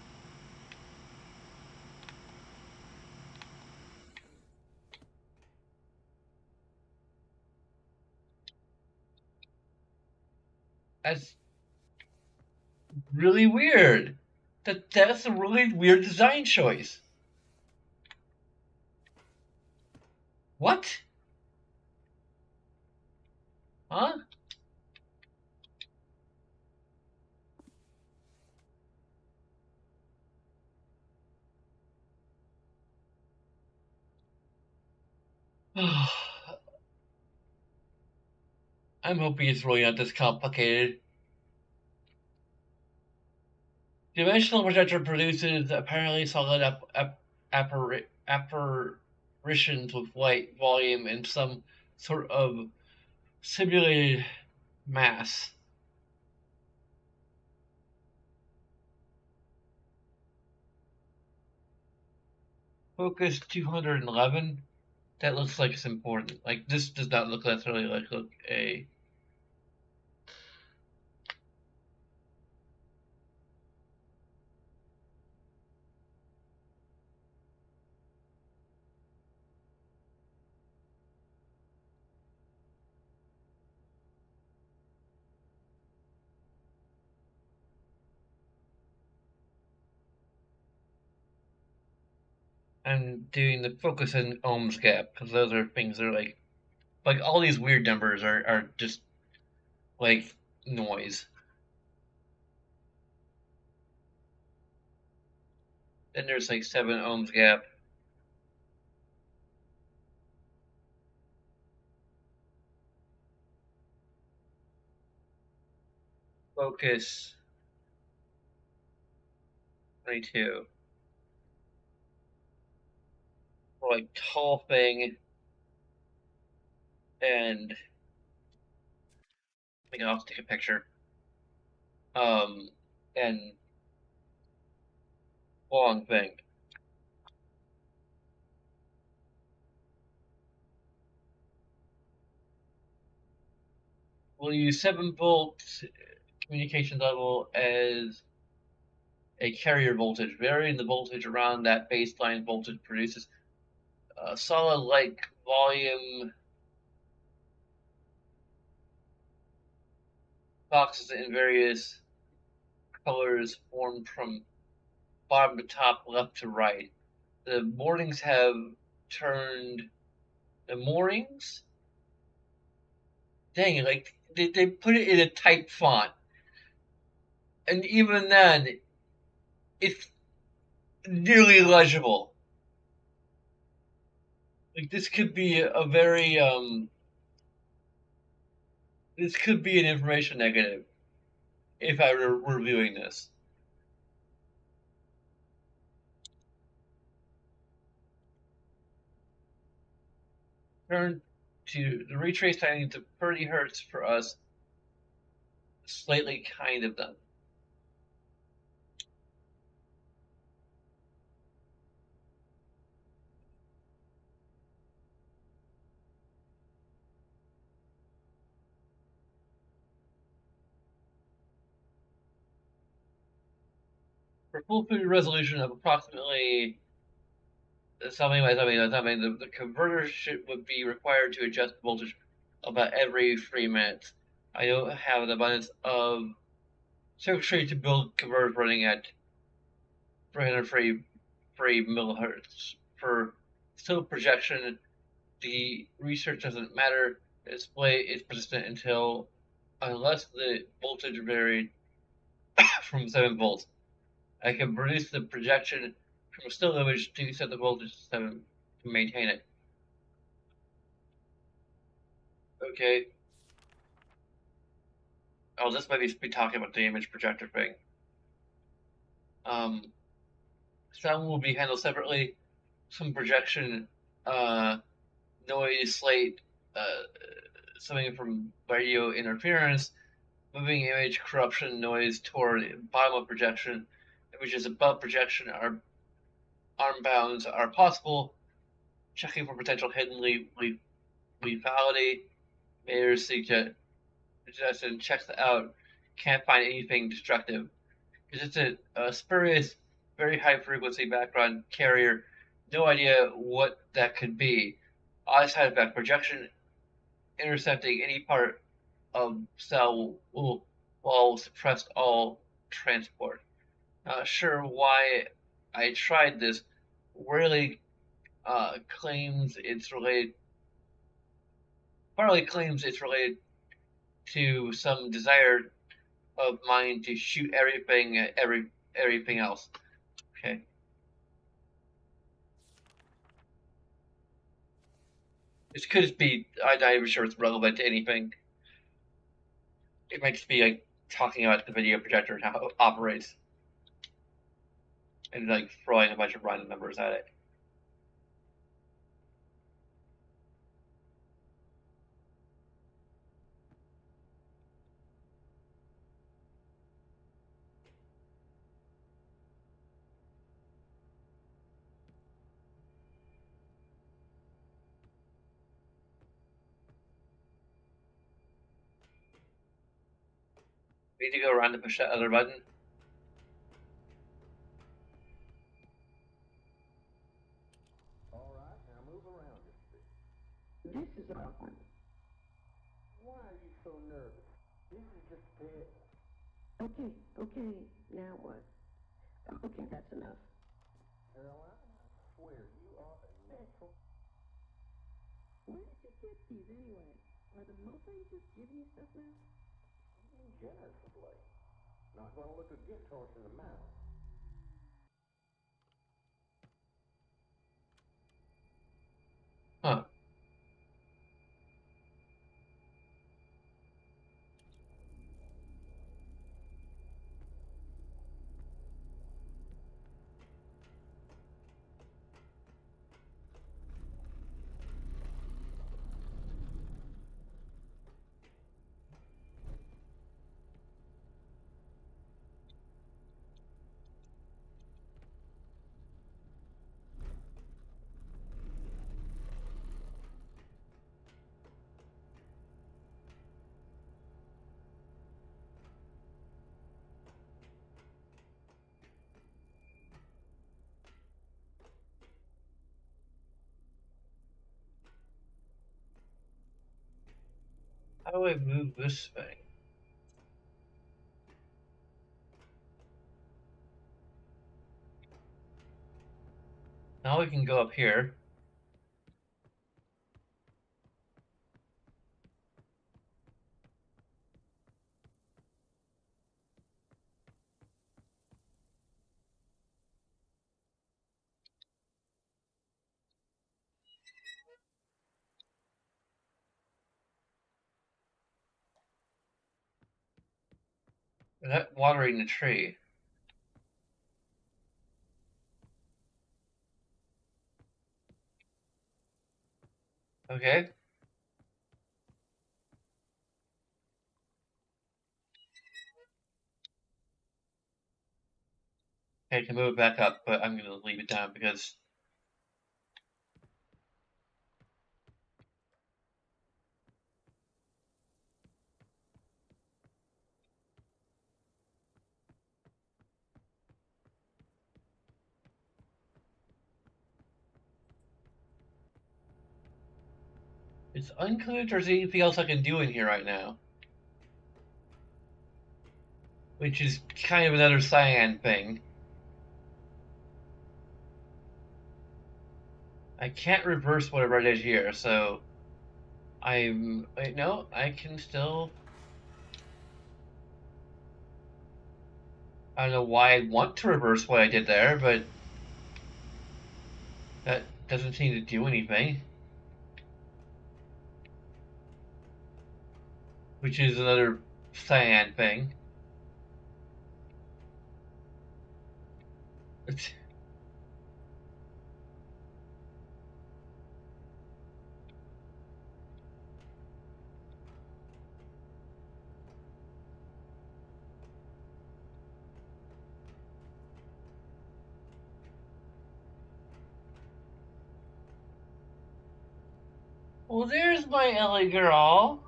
That's really weird. That's a really weird design choice. What? Huh? I'm hoping it's really not this complicated. Dimensional projector produces apparently solid apparitions with light, volume, and some sort of simulated mass. Focus 211. That looks like it's important. Like this does not look necessarily like a. I'm doing the focus and ohms gap because those are things that are like all these weird numbers are just like noise. Then there's like 7 ohms gap. Focus 22. For like tall thing and I think I'll have to take a picture. Um and long thing. We'll use 7 volt communication level as a carrier voltage. Varying the voltage around that baseline voltage produces a solid like volume boxes in various colors formed from bottom to top, left to right. The moorings have turned the moorings. Dang it! Like they put it in a type font, and even then, it's nearly legible. Like this could be a very this could be an information negative if I were reviewing this. Turn to the retrace timing to 30 hertz for us, slightly kind of them. For full 3D resolution of approximately something the converter would be required to adjust voltage about every 3 minutes. I don't have an abundance of circuitry to build converters running at 303 millihertz. For still projection, the research doesn't matter. The display is persistent unless the voltage varied from 7 volts. I can produce the projection from a still image to set the voltage to 7 to maintain it. Okay. Oh, this might be talking about the image projector thing. Some will be handled separately. Some projection, noise, slate, something from radio interference, moving image corruption, noise toward bottom of projection. Images above projection are arm bounds are possible. Checking for potential hidden lethality. Mayors suggested checks out. Can't find anything destructive. It's just a spurious, very high frequency background carrier. No idea what that could be. Odd side effect projection intercepting any part of cell will suppress all transport. Not sure why I tried this. Rarely claims it's related. Partly claims it's related to some desire of mine to shoot everything else. Okay. This could just be. I'm not even sure it's relevant to anything. It might just be like talking about the video projector and how it operates, and like throwing a bunch of random numbers at it. We need to go around to push that other button. All right, now move around just a bit. This is our one. Why are you so nervous? This is just it. Okay, now what? Okay, that's enough. Caroline, I swear you are a natural. Where did you get these anyway? Are the Mustangs just giving you stuff now? Generously. Not gonna look a gift horse in the mouth. Huh. How do I move this thing? Now we can go up here. Is that watering the tree? Okay. I can move it back up, but I'm gonna leave it down because It's unclear if there's anything else I can do in here right now. Which is kind of another cyan thing. I can't reverse whatever I did here, so wait, no, I can still. I don't know why I want to reverse what I did there, but that doesn't seem to do anything. Which is another cyan thing. Well, there's my Ellie girl.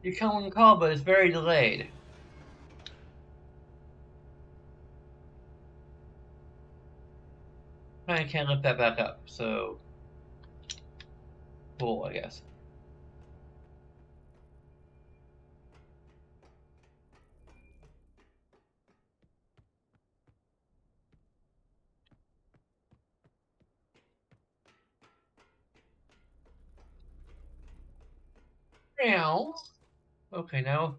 You come and call, but it's very delayed. I can't lift that back up, so cool, I guess. Now, okay, now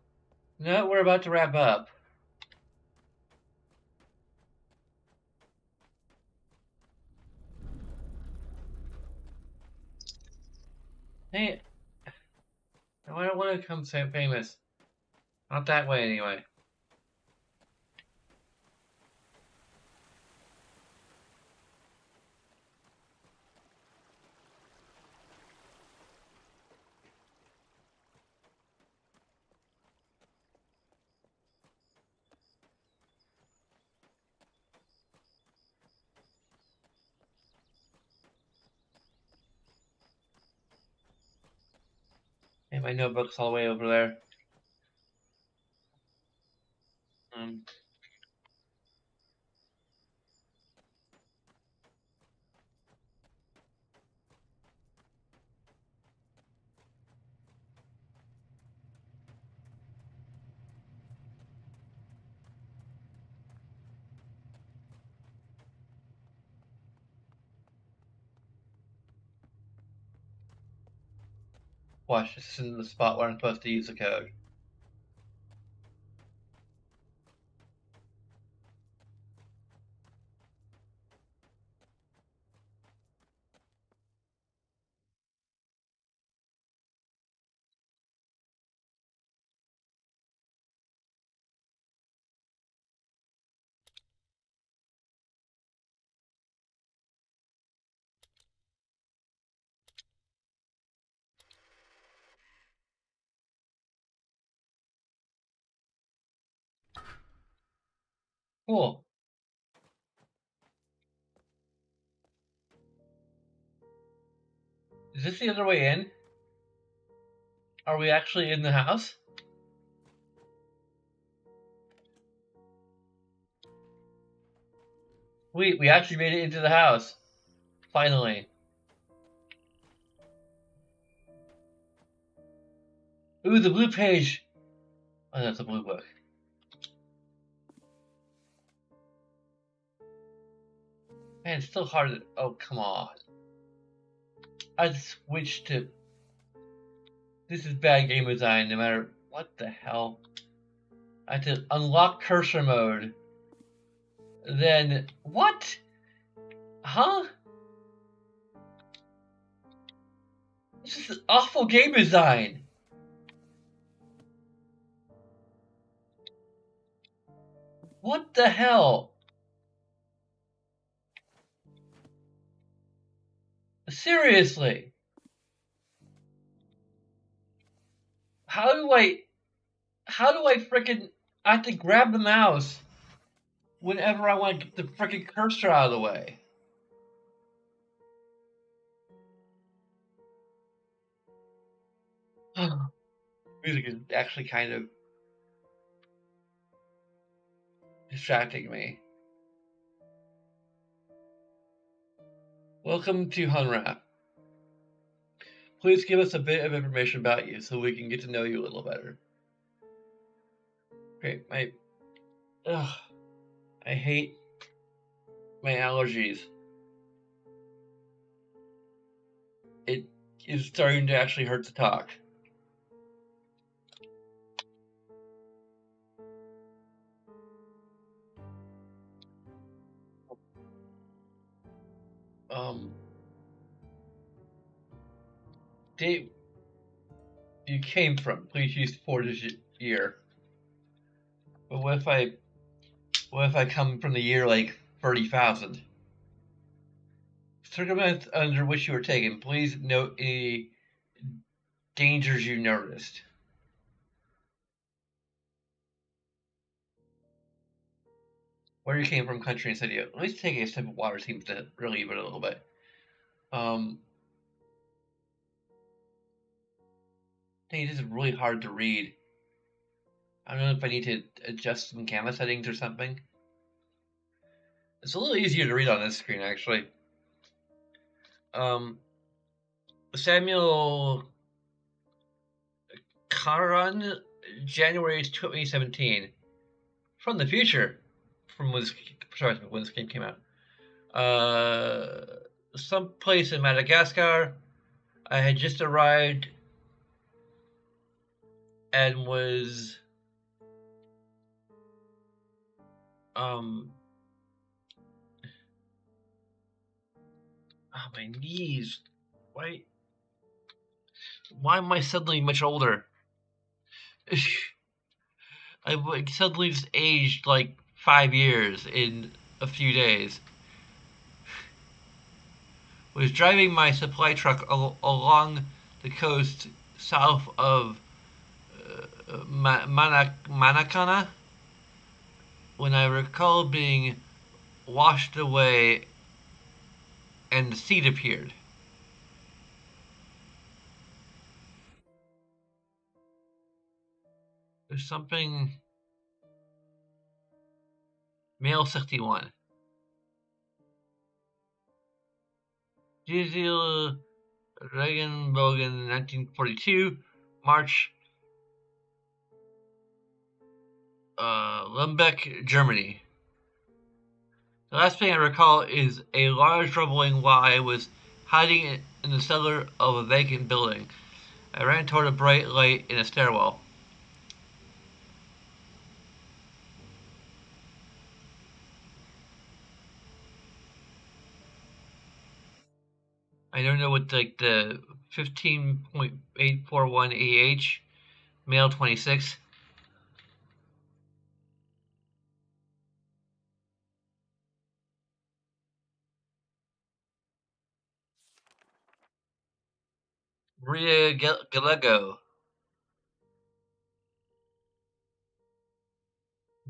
we're about to wrap up. Hey, no, I don't want to become famous. Not that way, anyway. Hey, my notebook's all the way over there. Um, Watch, this is in the spot where I'm supposed to use the code. Cool. Is this the other way in? Are we actually in the house? We actually made it into the house. Finally. Ooh, the blue page. Oh, that's a blue book. Man, it's still hard to. Oh, come on. I switched to. This is bad game design, no matter. What the hell? I have to unlock cursor mode. Then. What? Huh? This is awful game design. What the hell? Seriously. How do I. How do I frickin'. I have to grab the mouse whenever I want to get the frickin' cursor out of the way. Music is actually kind of distracting me. Welcome to Hunrap. Please give us a bit of information about you so we can get to know you a little better. Great. I hate my allergies. It is starting to actually hurt to talk. Date you came from. Please use 4-digit year. But what if I come from the year like 30,000? Circumstances under which you were taken. Please note any dangers you noticed. Where you came from, country and city. At least taking a sip of water seems to relieve it a little bit. Dang, this is really hard to read. I don't know if I need to adjust some camera settings or something. It's a little easier to read on this screen, actually. Samuel Caron, January 2017. From the future. From when this game came out. Someplace in Madagascar. I had just arrived and was oh, my knees. Why am I suddenly much older? I suddenly just aged like 5 years in a few days. Was driving my supply truck along the coast south of Manakana when I recall being washed away and the seed appeared. There's something. Male 61. Diesel Regenbogen 1942. March. Lembeck, Germany. The last thing I recall is a large rumbling while I was hiding in the cellar of a vacant building. I ran toward a bright light in a stairwell. I don't know what like the 15.841 AH, male 26. Maria Gallego.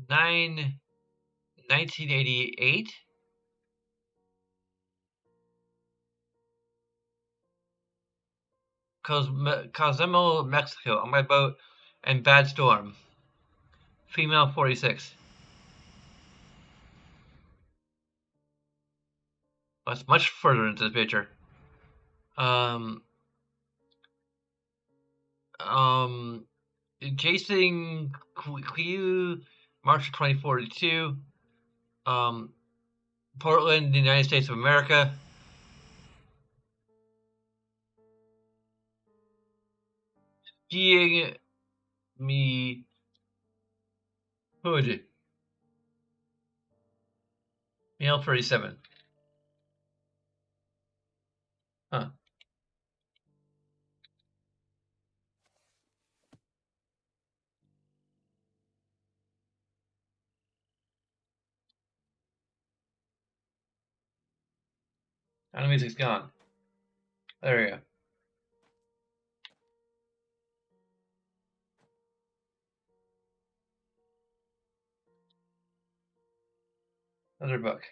1988. Cozumel, Mexico, on my boat, and bad storm. Female 46. That's much further into the picture. Jason Q, March 2042. Portland, the United States of America. Skiing me hood. Male 37. Huh. Now the music's gone. There we go. Another book.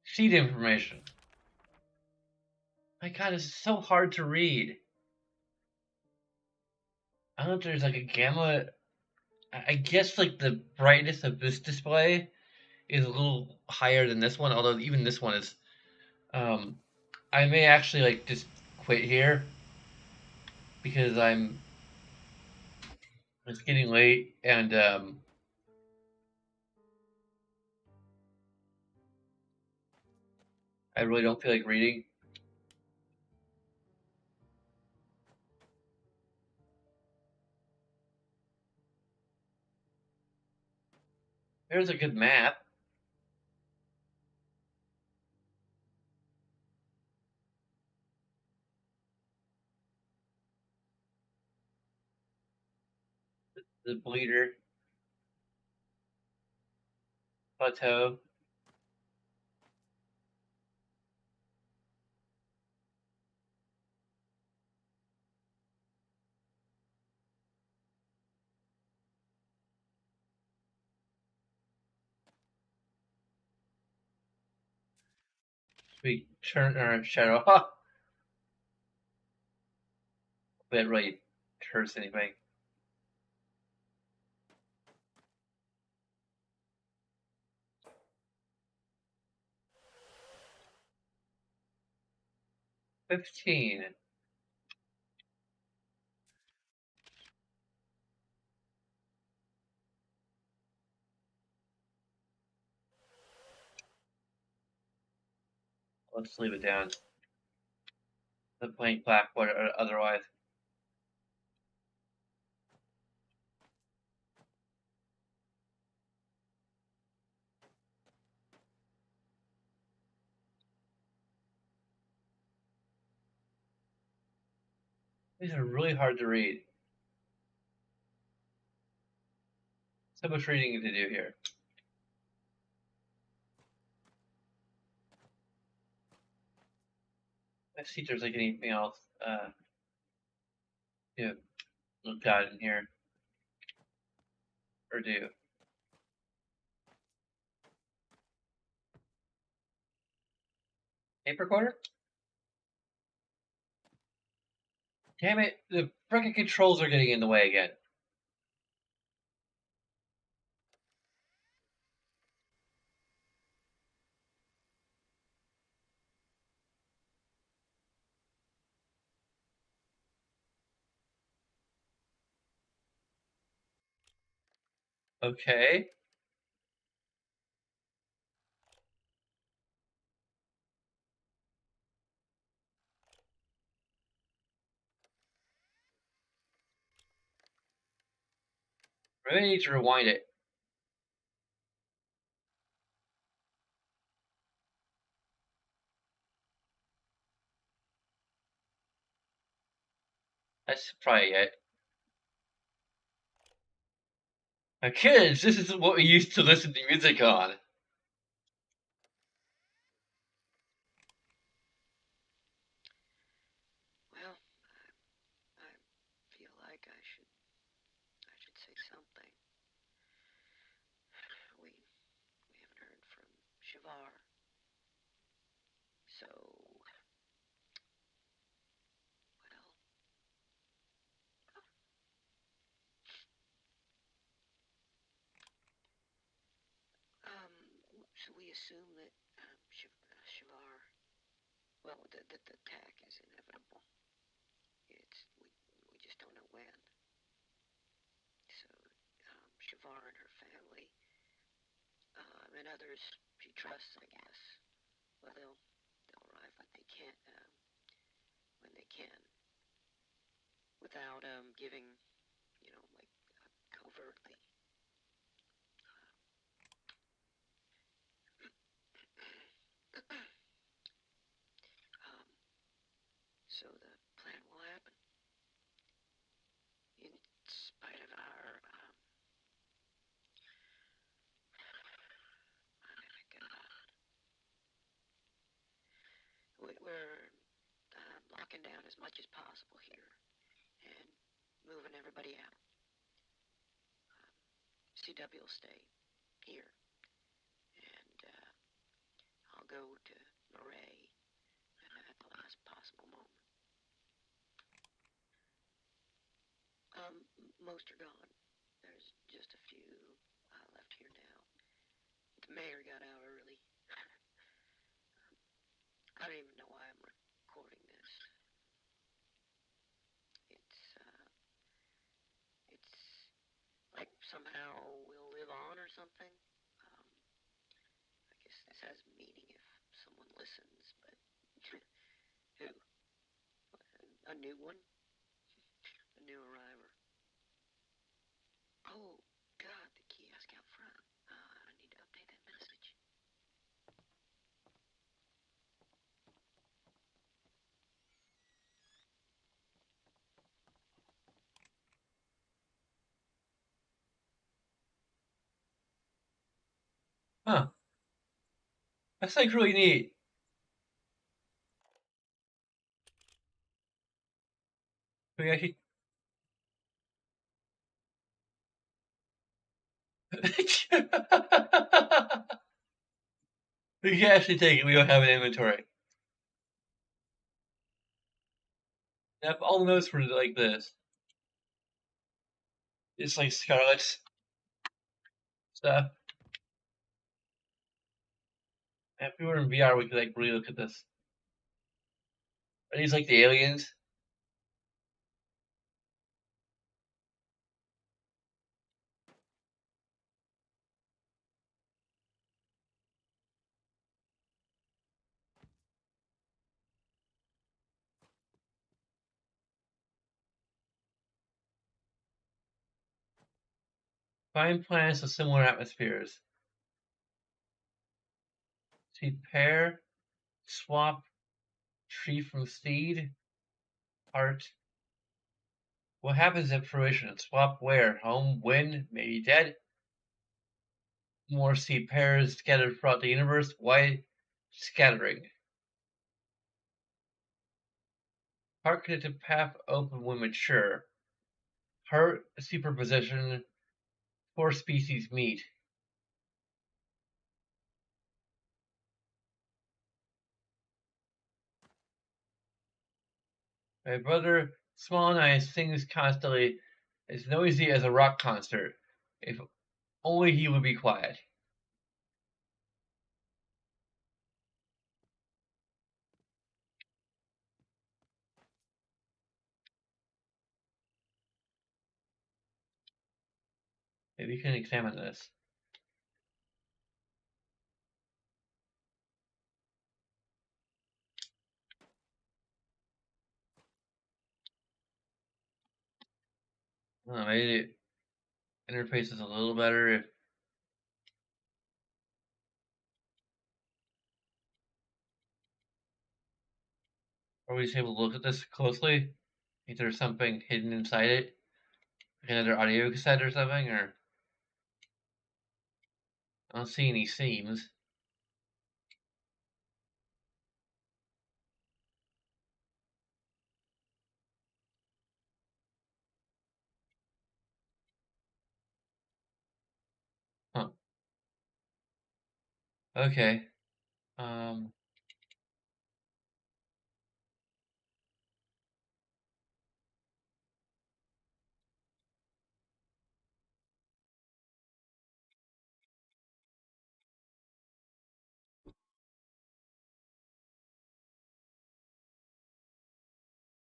Seed information. My god, this is so hard to read. I don't know if there's like a gamma. I guess like the brightness of this display is a little higher than this one, although even this one is. Um, I may actually like just quit here because it's getting late and I really don't feel like reading. There's a good map. The Bleeder Plateau. We turn our shadow. Ha! That really hurts anything. $15. Let's leave it down. The blank blackboard otherwise. These are really hard to read. So much reading to do here. Let's see if there's like anything else to look at in here or do. Tape recorder? Damn it, the frickin' controls are getting in the way again. Okay. I really need to rewind it. That's probably it. Now, kids, this is what we used to listen to music on. Well, I feel like I should say something. We haven't heard from Shavar, so well, so we assume that Shavar, well, the attack is inevitable. We just don't know when. So Shavar and her family and others she trusts, I guess. Well, they'll arrive when they can, without giving, like covertly. Um, so the plan will happen in spite of our we're locking down as much as possible here and moving everybody out. CW will stay here, and I'll go to Murray at the last possible moment. Most are gone. There's just a few left here now. The mayor got out early. I don't even know why I'm recording this. It's like somehow we'll live on or something. I guess this has meaning if someone listens, but who? A new one? A new arriver. Oh, God, the kiosk out front. I need to update that message. Huh. That's like really neat. We actually. We can actually take it. We don't have an inventory. Yep, all the notes were like this. It's like Scarlet's stuff. And if we were in VR, we could like really look at this. Are these like the aliens? Find planets with similar atmospheres. See pair, swap, tree from seed, heart. What happens at fruition? Swap where? Home, win, maybe dead? More seed pairs scattered throughout the universe. Why scattering? Heart connected path open when mature. Heart superposition. 4 species meet. My brother, small and I, sings constantly, as noisy as a rock concert. If only he would be quiet. Maybe we can examine this. Maybe the interface is a little better if. Are we just able to look at this closely? If there's something hidden inside it? Like another audio cassette or something? Or I don't see any seams. Huh. Okay. Um.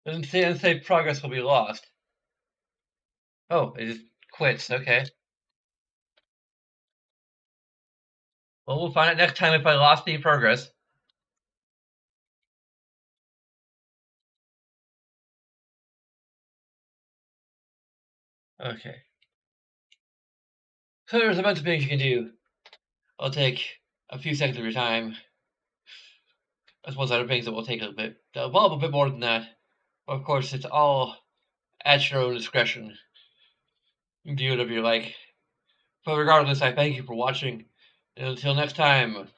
Doesn't say progress will be lost. Oh, it just quits. Okay. Well, we'll find out next time if I lost any progress. Okay. So there's a bunch of things you can do. I'll take a few seconds of your time. As well as other things that will take a bit more than that. Of course, it's all at your own discretion. You can do whatever you like. But regardless, I thank you for watching. And until next time,